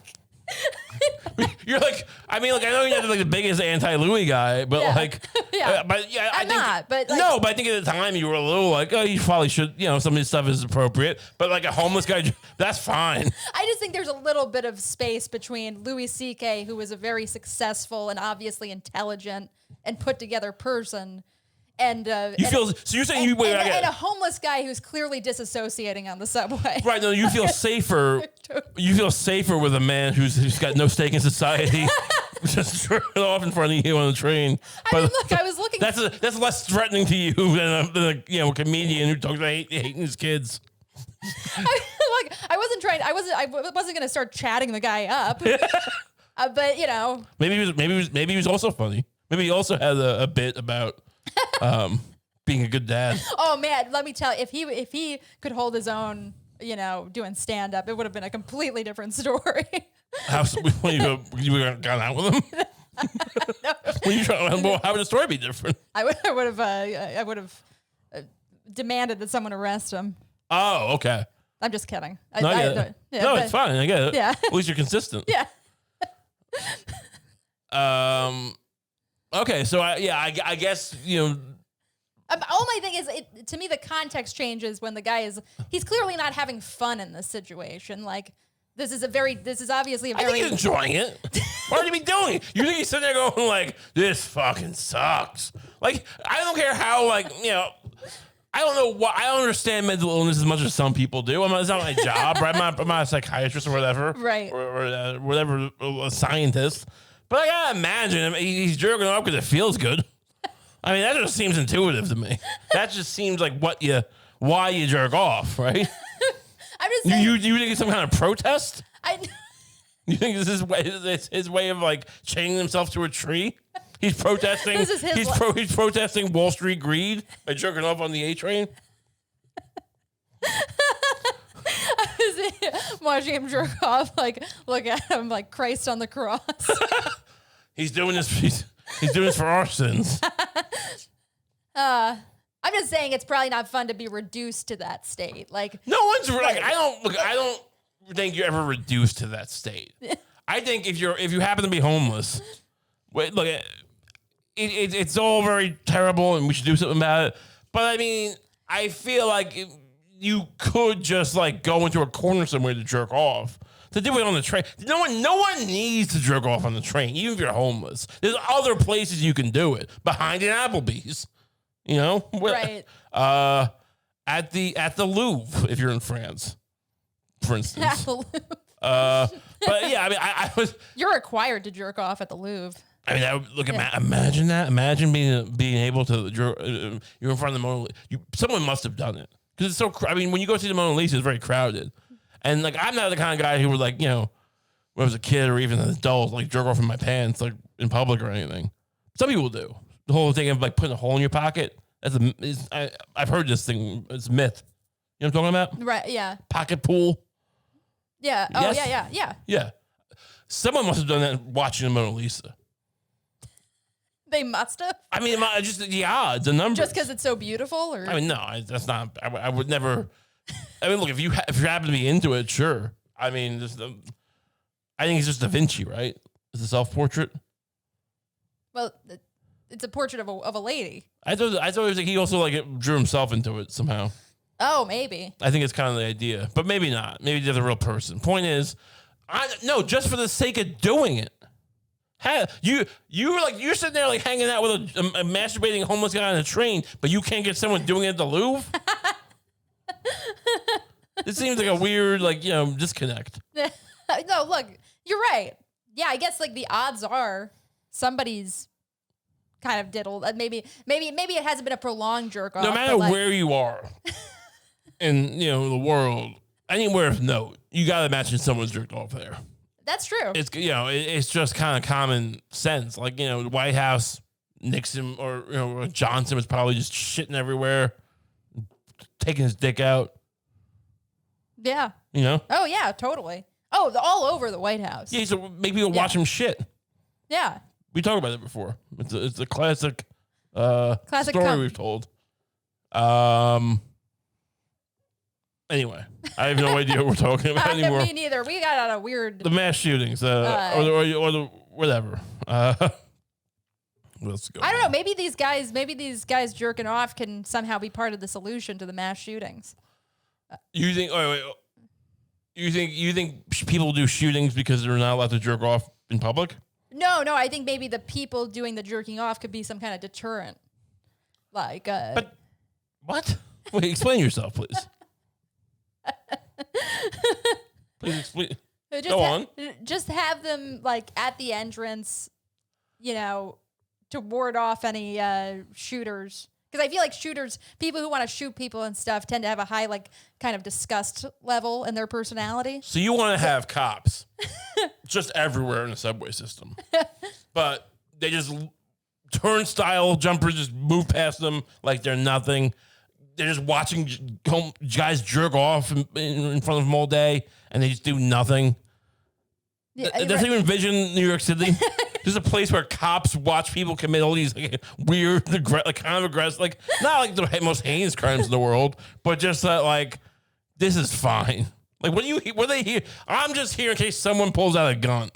You're like, I know you're not like the biggest anti-Louie guy, but I think, but I think at the time you were a little like, oh, you probably should, some of this stuff is appropriate, but like a homeless guy, that's fine. I just think there's a little bit of space between Louis C.K., who was a very successful and obviously intelligent and put together person, and you're saying and a homeless guy who's clearly disassociating on the subway. Right? No, you feel safer. You feel safer with a man who's got no stake in society, just turn off in front of you on the train. I was looking. That's less threatening to you than a comedian who talks about hating his kids. I wasn't going to start chatting the guy up, but maybe he was also funny. Maybe he also had a bit about. Being a good dad. Oh man, let me tell you, if he could hold his own, doing stand up, it would have been a completely different story. When you gone out with him? No. How would the story be different? I would have demanded that someone arrest him. Oh, okay. I'm just kidding. It's fine. I get it. Yeah. At least you're consistent. Yeah. Okay, so I guess All my thing is, to me, the context changes when the guy he's clearly not having fun in this situation. Like, this is obviously a I very. think he's enjoying it. Why would he be doing it? You think he's sitting there going like, "This fucking sucks." Like, I don't care how I don't know why. I don't understand mental illness as much as some people do. It's not my job, right? I'm not a psychiatrist or whatever, Right? Or whatever, a scientist. But I gotta imagine he's jerking off because it feels good. I mean, that just seems intuitive to me. That just seems like why you jerk off, right? I'm just saying. You think it's some kind of protest? I. You think this is his way of like chaining himself to a tree? He's protesting. This is his He's protesting Wall Street greed by jerking off on the A train. Watching him jerk off, like look at him, like Christ on the cross. He's doing this. He's doing this for our sins. I'm just saying it's probably not fun to be reduced to that state. Like No one's like I don't think you're ever reduced to that state. I think if you happen to be homeless, it's all very terrible and we should do something about it. But I mean, I feel like you could just like go into a corner somewhere to jerk off. To do it on the train, no one needs to jerk off on the train, even if you're homeless. There's other places you can do it. Behind an Applebee's, right? At the Louvre, if you're in France, for instance. At the Louvre. But yeah, I mean, I was. You're required to jerk off at the Louvre. I mean, imagine that. Imagine being able to jerk. You're in front of the Mona Lisa. Someone must have done it because it's so. I mean, when you go see the Mona Lisa, it's very crowded. And like, I'm not the kind of guy who would like, when I was a kid or even an adult, like jerk off in my pants, like in public or anything. Some people do. The whole thing of like putting a hole in your pocket. I've heard this thing. It's myth. You know what I'm talking about? Right. Yeah. Pocket pool. Yeah. Oh, Yes? yeah. Yeah. Someone must have done that watching the Mona Lisa. They must have. I mean, just the odds, the numbers. Just because it's so beautiful, or I mean, no, that's not. I would never. I mean, look, if you happen to be into it, sure. I mean, I think it's just Da Vinci, right? It's a self-portrait. Well, it's a portrait of a lady. I thought it was like he also like drew himself into it somehow. Oh, maybe. I think it's kind of the idea, but maybe not. Maybe they're the real person. Point is, no, just for the sake of doing it. You're sitting there like hanging out with a masturbating homeless guy on a train, but you can't get someone doing it at the Louvre. It seems like a weird, disconnect. No, look, you're right. Yeah, I guess like the odds are somebody's kind of diddled. Maybe it hasn't been a prolonged jerk off. No matter where you are in the world, anywhere of note, you gotta imagine someone's jerked off there. That's true. It's it's just kind of common sense. Like the White House, Nixon or Johnson was probably just shitting everywhere, taking his dick out. Yeah. Oh yeah, totally. Oh, all over the White House. Yeah, so maybe you'll watch him shit. Yeah. We talked about it before. It's a classic classic story we've told. Anyway, I have no idea what we're talking about anymore. Me neither. We got on a weird. The mass shootings, or the whatever. Let's go. I don't know. Maybe these guys jerking off can somehow be part of the solution to the mass shootings. You think? Oh, wait. You think people do shootings because they're not allowed to jerk off in public? No. I think maybe the people doing the jerking off could be some kind of deterrent. Like. But what? Wait, explain yourself, please. Please explain. Go on. Just have them like at the entrance, to ward off any shooters. Because I feel like people who want to shoot people and stuff tend to have a high, like, kind of disgust level in their personality. So you want to have cops just everywhere in the subway system. But they just turnstile jumpers just move past them like they're nothing. They're just watching guys jerk off in front of them all day, and they just do nothing. Yeah, does anyone envision New York City? There's a place where cops watch people commit all these weird, kind of aggressive, not like the most heinous crimes in the world, but just that this is fine. Like, what are they here? I'm just here in case someone pulls out a gun.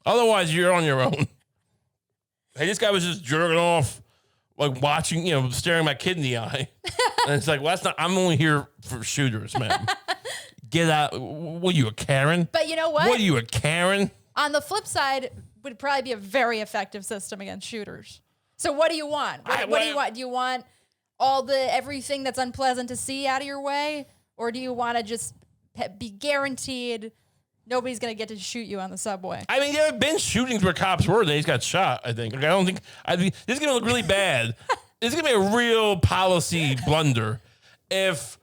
Otherwise, you're on your own. Hey, this guy was just jerking off, like watching, staring my kid in the eye. And it's like, well, that's not, I'm only here for shooters, man. Get out. What are you, a Karen? But you know what? What are you, a Karen? On the flip side, would probably be a very effective system against shooters. So what do you want? What do you want? Do you want everything that's unpleasant to see out of your way? Or do you want to just be guaranteed nobody's going to get to shoot you on the subway? I mean, there have been shootings where cops were, they just got shot, I think. Like, this is going to look really bad. This is going to be a real policy blunder if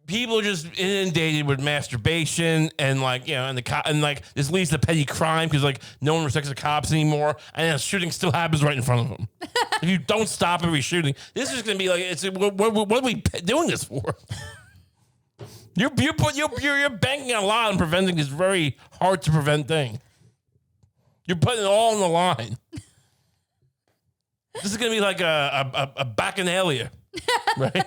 people are just inundated with masturbation and this leads to petty crime because no one respects the cops anymore, and then a shooting still happens right in front of them. If you don't stop every shooting, this is going to be what are we doing this for? You're banking a lot on preventing this very hard to prevent thing. You're putting it all on the line. This is going to be like a bacchanalia, right?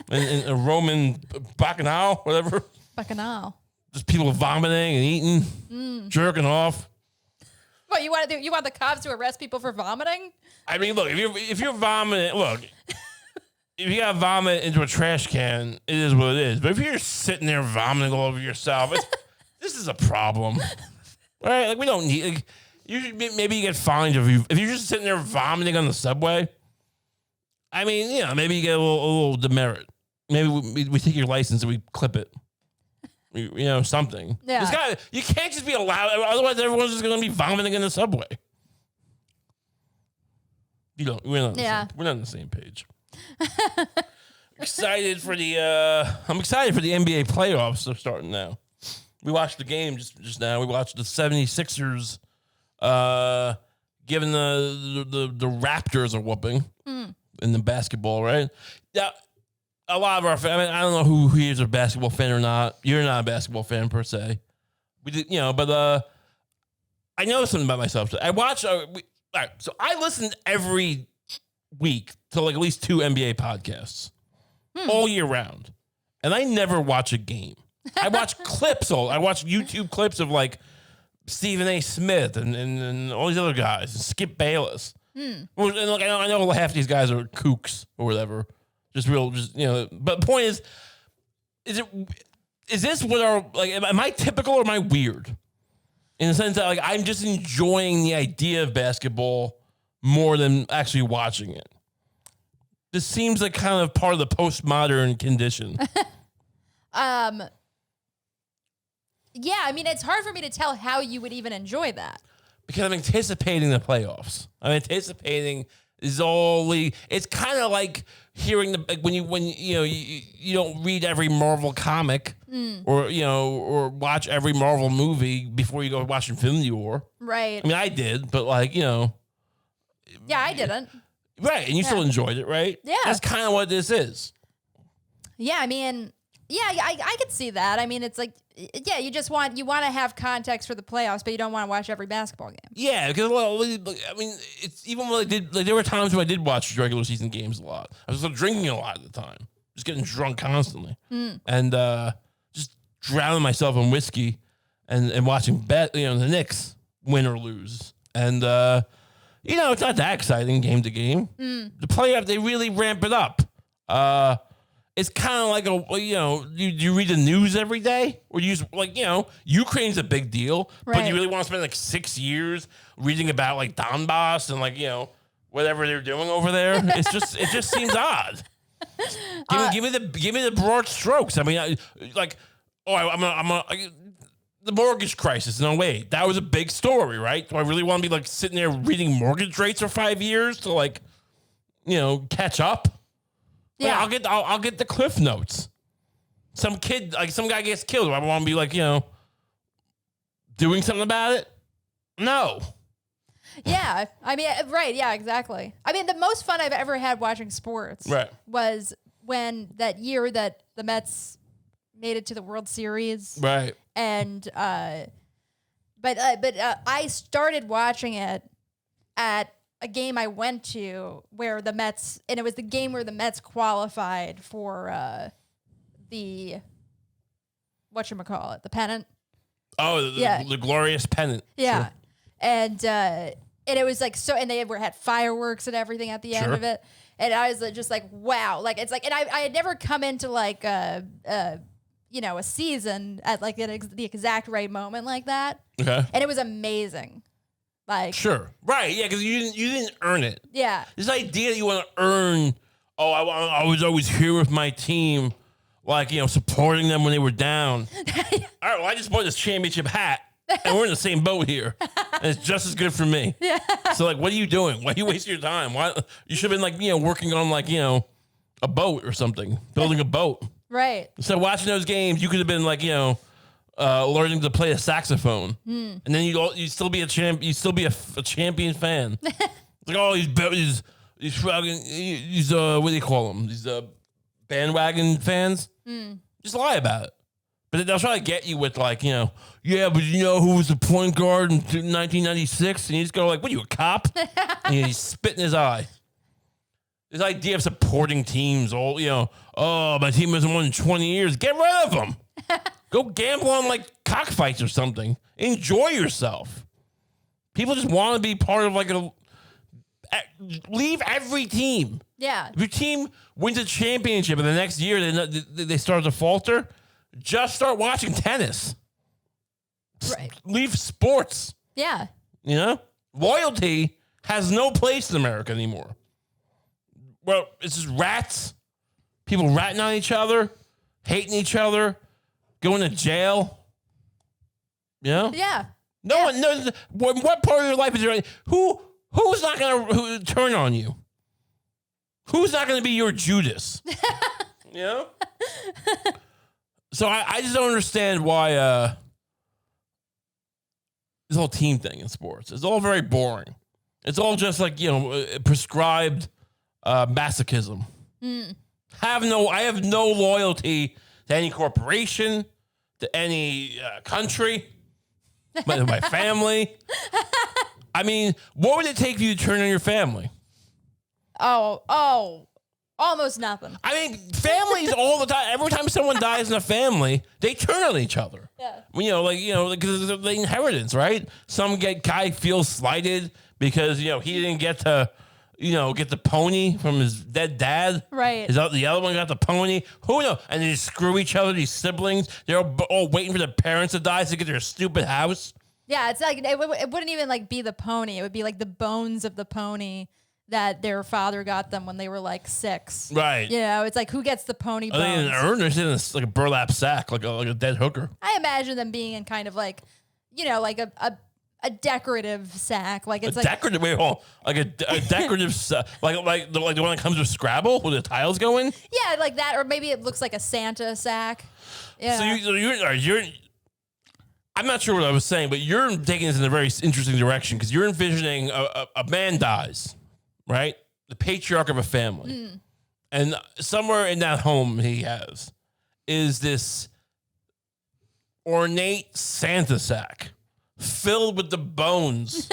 In a Roman bacchanal, whatever. Bacchanal. Just people vomiting and eating, jerking off. What you want to do? You want the cops to arrest people for vomiting? I mean, look, if you're vomiting, if you got vomit into a trash can, it is what it is. But if you're sitting there vomiting all over yourself, this is a problem, right? Like we don't need. Maybe you get fined if you're just sitting there vomiting on the subway. I mean, maybe you get a little demerit. Maybe we take your license and we clip it. Something. Yeah. You can't just be allowed. Otherwise, everyone's just going to be vomiting in the subway. We're not on the same page. I'm excited for the NBA playoffs. They're starting now. We watched the game just now. We watched the 76ers giving the Raptors a whooping in the basketball, right? Yeah. A lot of our fans, I don't know who here is a basketball fan or not. You're not a basketball fan per se. We did, but I know something about myself. I watch. All right, so I listen every week to at least 2 NBA podcasts all year round, and I never watch a game. I watch clips. I watch YouTube clips of Stephen A. Smith and all these other guys, and Skip Bayless. And I know half these guys are kooks or whatever. But the point is this what am I typical or am I weird? In the sense that I'm just enjoying the idea of basketball more than actually watching it. This seems like kind of part of the postmodern condition. Yeah, I mean, it's hard for me to tell how you would even enjoy that. Because I'm anticipating the playoffs. I'm anticipating it's kind of like hearing when you don't read every Marvel comic or watch every Marvel movie before you go watch Infinity War. Right. I mean, I did, but yeah, I didn't. Right, and you still enjoyed it, right? Yeah. That's kind of what this is. Yeah, I mean, I could see that. I mean, it's you want to have context for the playoffs, but you don't want to watch every basketball game. Yeah, because I mean, it's even when I did. There were times when I did watch regular season games a lot. I was drinking a lot at the time, just getting drunk constantly, and just drowning myself in whiskey, and watching the Knicks win or lose, and it's not that exciting game to game. The playoff, they really ramp it up. It's kind of like you read the news every day, or you just Ukraine's a big deal, right. But you really want to spend 6 years reading about Donbass and whatever they're doing over there. It just seems odd. Give me the broad strokes. I mean, the mortgage crisis. No, wait, that was a big story, right? Do I really want to be sitting there reading mortgage rates for 5 years to catch up? Yeah, I'll get the cliff notes. Some guy gets killed. Do I want to be doing something about it? No. Yeah, I mean, right? Yeah, exactly. I mean, the most fun I've ever had watching sports was when that year that the Mets made it to the World Series, right? And but I started watching it at a game I went to where the Mets, and it was the game where the Mets qualified for the whatchamacallit, the pennant. Oh, the glorious pennant. Yeah. Sure. And And it was like and they had fireworks and everything at the end of it. And I was just like, wow. Like, it's like, and I had never come into like a season at like the exact right moment like that. Okay. And it was amazing. Like, sure. Right. Yeah. Because you didn't earn it. Yeah. This idea that you want to earn, I was always here with my team, like, supporting them when they were down. All right. Well, I just bought this championship hat. And we're in the same boat here. And it's just as good for me. Yeah. So, like, what are you doing? Why are you wasting your time? Why you should have been, like, working on, like, a boat or something. Building a boat. Right. Instead of watching those games, you could have been, like, learning to play a saxophone. And then you'd still be a champ. You'd still be a champion fan. It's like, oh, these what do you call them? These bandwagon fans. Just lie about it. But they'll try to get you with like, yeah, but who was the point guard in 1996? And you just go like, what are you, a cop? And you spit in his eye. This idea of supporting teams, oh, my team hasn't won in 20 years. Get rid of them. Go gamble on like cockfights or something. Enjoy yourself. People just want to be part of like leave every team. Yeah. If your team wins a championship and the next year they start to falter, just start watching tennis. Right. Leave sports. Yeah. Loyalty has no place in America anymore. Well, it's just rats. People ratting on each other, hating each other, going to jail. Yeah. No one knows. What part of your life is there? Who's not going to turn on you? Who's not going to be your Judas? So I just don't understand why this whole team thing in sports. It's all very boring. It's all just like, prescribed masochism. I have no loyalty to any corporation, to any country, my family. I mean, what would it take for you to turn on your family? Oh. Almost nothing. I mean, families all the time. Every time someone dies in a family, they turn on each other. Yeah. Because of the inheritance, right? Some guy feels slighted because he didn't get to, get the pony from his dead dad. Right. The other one got the pony. Who knows? And they just screw each other. These siblings, they're all waiting for their parents to die to get their stupid house. Yeah, it's like it wouldn't even like be the pony. It would be like the bones of the pony that their father got them when they were like 6. Right. It's like, who gets the pony bones? Are they in an urn or is it in a burlap sack, like a dead hooker? I imagine them being in kind of like, like a decorative sack. Like it's decorative, wait, hold on. Like a decorative, like the one that comes with Scrabble where the tiles go in? Yeah, like that. Or maybe it looks like a Santa sack. Yeah. So you're I'm not sure what I was saying, but you're taking this in a very interesting direction because you're envisioning a man dies. Right? The patriarch of a family. And somewhere in that home he has is this ornate Santa sack filled with the bones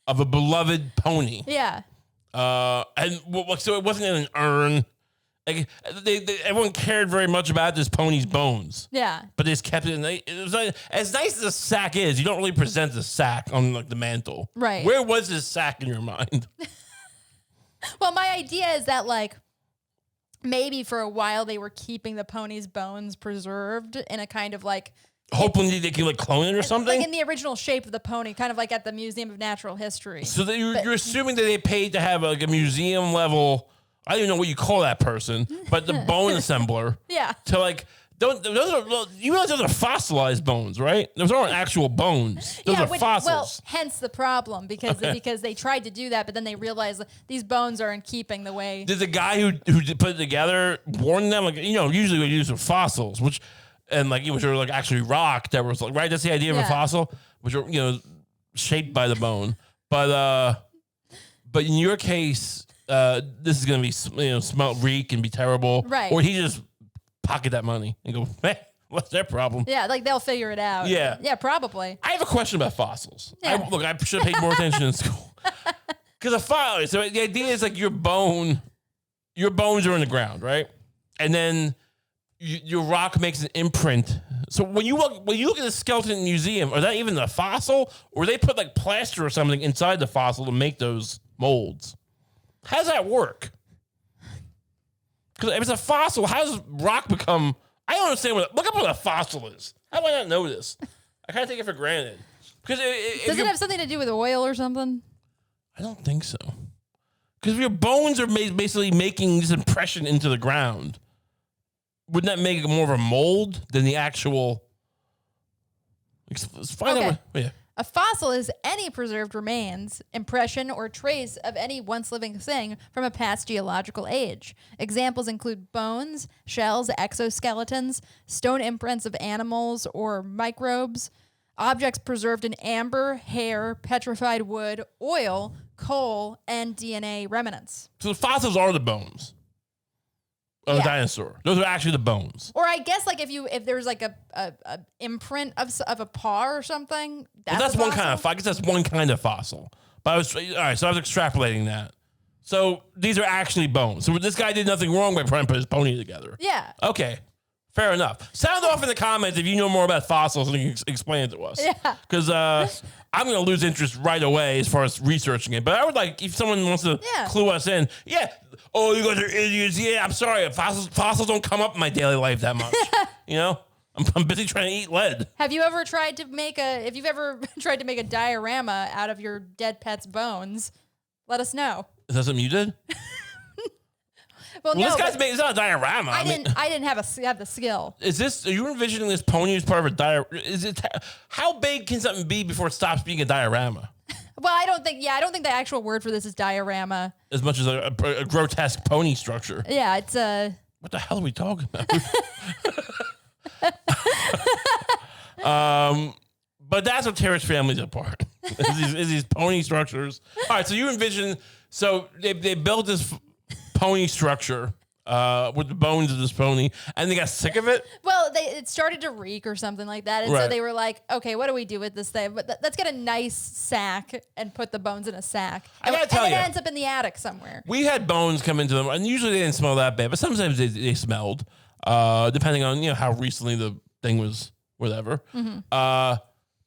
of a beloved pony. Yeah. And so it wasn't in an urn. Like everyone cared very much about this pony's bones. Yeah. But they just kept it in. It was like, as nice as a sack is, you don't really present the sack on like the mantle. Right. Where was this sack in your mind? Well, my idea is that, like, maybe for a while they were keeping the pony's bones preserved in a kind of, like... Hopefully they can, like, clone it or something? Like in the original shape of the pony, kind of like at the Museum of Natural History. So you're assuming that they paid to have, like, a museum level... I don't even know what you call that person, but the bone assembler. Yeah. To, like... You realize those are fossilized bones, right? Those aren't actual bones. Those are fossils. Well, hence the problem because they tried to do that, but then they realized that these bones are in keeping the way. Did the guy who put it together warn them? Like, usually we use fossils, which are like actually rock that was like, right? That's the idea of a fossil, which are shaped by the bone. But in your case, this is gonna be smell, reek, and be terrible, right? Or he just pocket that money and go, hey, what's their problem? Yeah, like they'll figure it out. Yeah, probably. I have a question about fossils. Yeah. I should have paid more attention in school. Because so the idea is like your bones are in the ground, right? And then your rock makes an imprint So when you look at the skeleton museum, are that even a fossil, or they put like plaster or something inside the fossil to make those molds? How does that work? Because if it's a fossil, how does rock become? I don't understand look up what a fossil is. How do I not know this? I kind of take it for granted. Because does it have something to do with oil or something? I don't think so. Because if your bones are basically making this impression into the ground, wouldn't that make it more of a mold than the actual? Let's find out. Yeah. A fossil is any preserved remains, impression, or trace of any once living thing from a past geological age. Examples include bones, shells, exoskeletons, stone imprints of animals or microbes, objects preserved in amber, hair, petrified wood, oil, coal, and DNA remnants. So the fossils are the bones of a dinosaur. Those are actually the bones. Or I guess like if there's like a imprint of a paw or something. That's one kind of. I guess that's one kind of fossil. But I was extrapolating that. So these are actually bones. So this guy did nothing wrong by trying to put his pony together. Yeah. Okay. Fair enough. Sound off in the comments if you know more about fossils and you can explain it to us. Yeah. Because I'm going to lose interest right away as far as researching it. But I would like, if someone wants to clue us in, oh, you guys are idiots. Yeah, I'm sorry. Fossils don't come up in my daily life that much. You know? I'm busy trying to eat lead. Have you ever tried to make if you've ever tried to make a diorama out of your dead pet's bones, let us know. Is that something you did? Well, no, this guy's it's not a diorama. I didn't have the skill. Are you envisioning this pony as part of a diorama? How big can something be before it stops being a diorama? Well, I don't think the actual word for this is diorama. As much as a grotesque pony structure. Yeah, it's What the hell are we talking about? But that's what tears families apart. is these pony structures. All right, so you envision. So they built this pony structure with the bones of this pony, and they got sick of it. Well, it started to reek or something like that, and so they were like, "Okay, what do we do with this thing? But let's get a nice sack and put the bones in a sack." I gotta tell you, it ends up in the attic somewhere. We had bones come into them, and usually they didn't smell that bad, but sometimes they smelled, depending on how recently the thing was, whatever. Mm-hmm.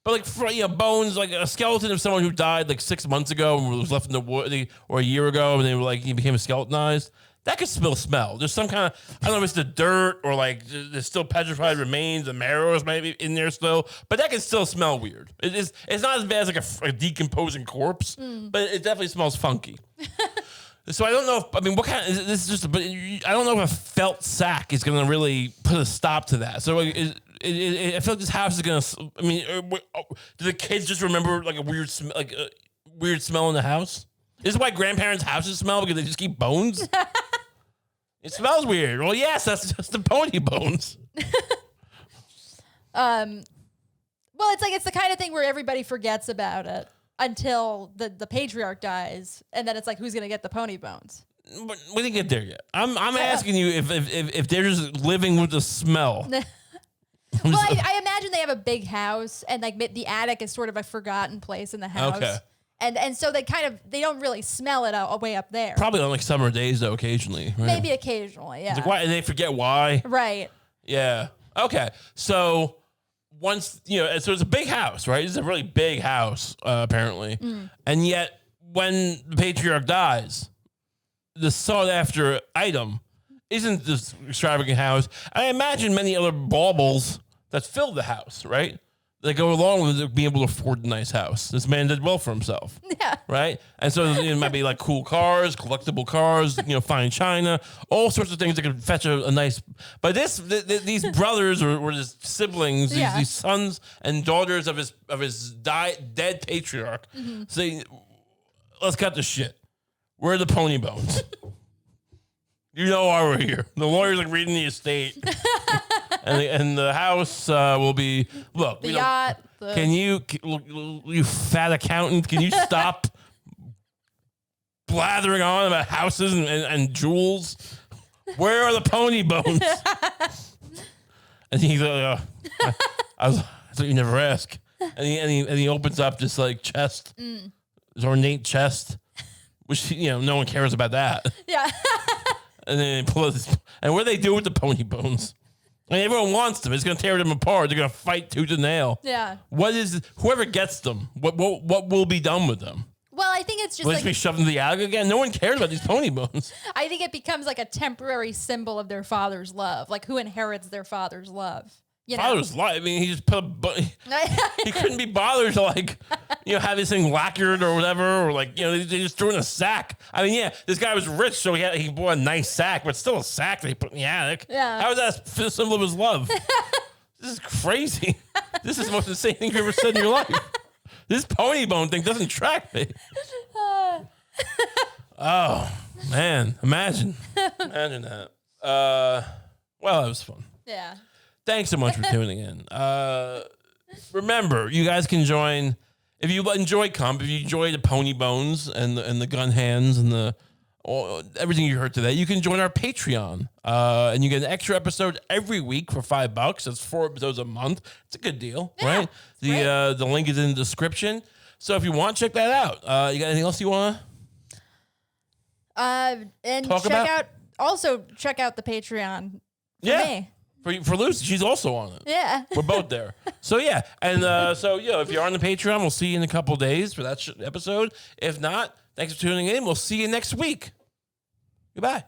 But like bones, like a skeleton of someone who died like 6 months ago and was left in the wood, or a year ago, and they were like he became skeletonized. That could still smell. There's some kind of, I don't know if it's the dirt or like there's still petrified remains, the marrows maybe in there still, but that can still smell weird. It's not as bad as like a decomposing corpse, but it definitely smells funky. So I don't know what kind of, this is just, but I don't know if a felt sack is going to really put a stop to that. So I feel like this house is going to, do the kids just remember like a weird smell in the house? This is why grandparents' houses smell, because they just keep bones? It smells weird. Well, yes, that's just the pony bones. Well, it's the kind of thing where everybody forgets about it until the patriarch dies, and then it's like, who's gonna get the pony bones? But we didn't get there yet. I'm asking you if they're just living with the smell. Well, I imagine they have a big house, and like the attic is sort of a forgotten place in the house. Okay. And so they don't really smell it way up there. Probably on like summer days though, occasionally. Right? Maybe occasionally, yeah. It's like, why? And they forget why. Right. Yeah. Okay. So once so it's a big house, right? It's a really big house, apparently. And yet, when the patriarch dies, the sought after item isn't this extravagant house. I imagine many other baubles that fill the house, right? That go along with being able to afford a nice house. This man did well for himself. Yeah. Right? And so it might be like cool cars, collectible cars, fine china, all sorts of things that could fetch a nice. But these brothers or his siblings, these sons and daughters of his dead patriarch, say, let's cut the shit. Where are the pony bones? You know why we're here. The lawyer's like reading the estate. And the house will be, look. The yacht. Can you fat accountant, can you stop blathering on about houses and jewels? Where are the pony bones? And he's like, I thought you never ask. And he opens up this like chest, this ornate chest, which no one cares about that. Yeah. And then they pull this, and what do they do with the pony bones? And everyone wants them. It's going to tear them apart. They're going to fight tooth and nail. Yeah. Whoever gets them, what will be done with them? Well, I think it's just Will they be shoved into the attic again? No one cares about these pony bones. I think it becomes like a temporary symbol of their father's love. Like who inherits their father's love? You know? Father's life. I mean, he just put he couldn't be bothered to like, have this thing lacquered or whatever, or like, they just threw in a sack. I mean, yeah, this guy was rich, so he bought a nice sack, but still a sack that he put in the attic. Yeah. How is that a symbol of his love? This is crazy. This is the most insane thing you've ever said in your life. This pony bone thing doesn't track me. Oh, man. Imagine that. Well, that was fun. Yeah. Thanks so much for tuning in. Remember, you guys can join if you enjoy Kump, if you enjoy the pony bones and the gun hands and everything you heard today, you can join our Patreon. And you get an extra episode every week for $5. That's 4 episodes a month. It's a good deal, right? The link is in the description. So if you want, check that out. You got anything else you want to and talk about? Check out the Patreon for me. For Lucie, she's also on it. Yeah. We're both there. So, yeah. And if you're on the Patreon, we'll see you in a couple days for that episode. If not, thanks for tuning in. We'll see you next week. Goodbye.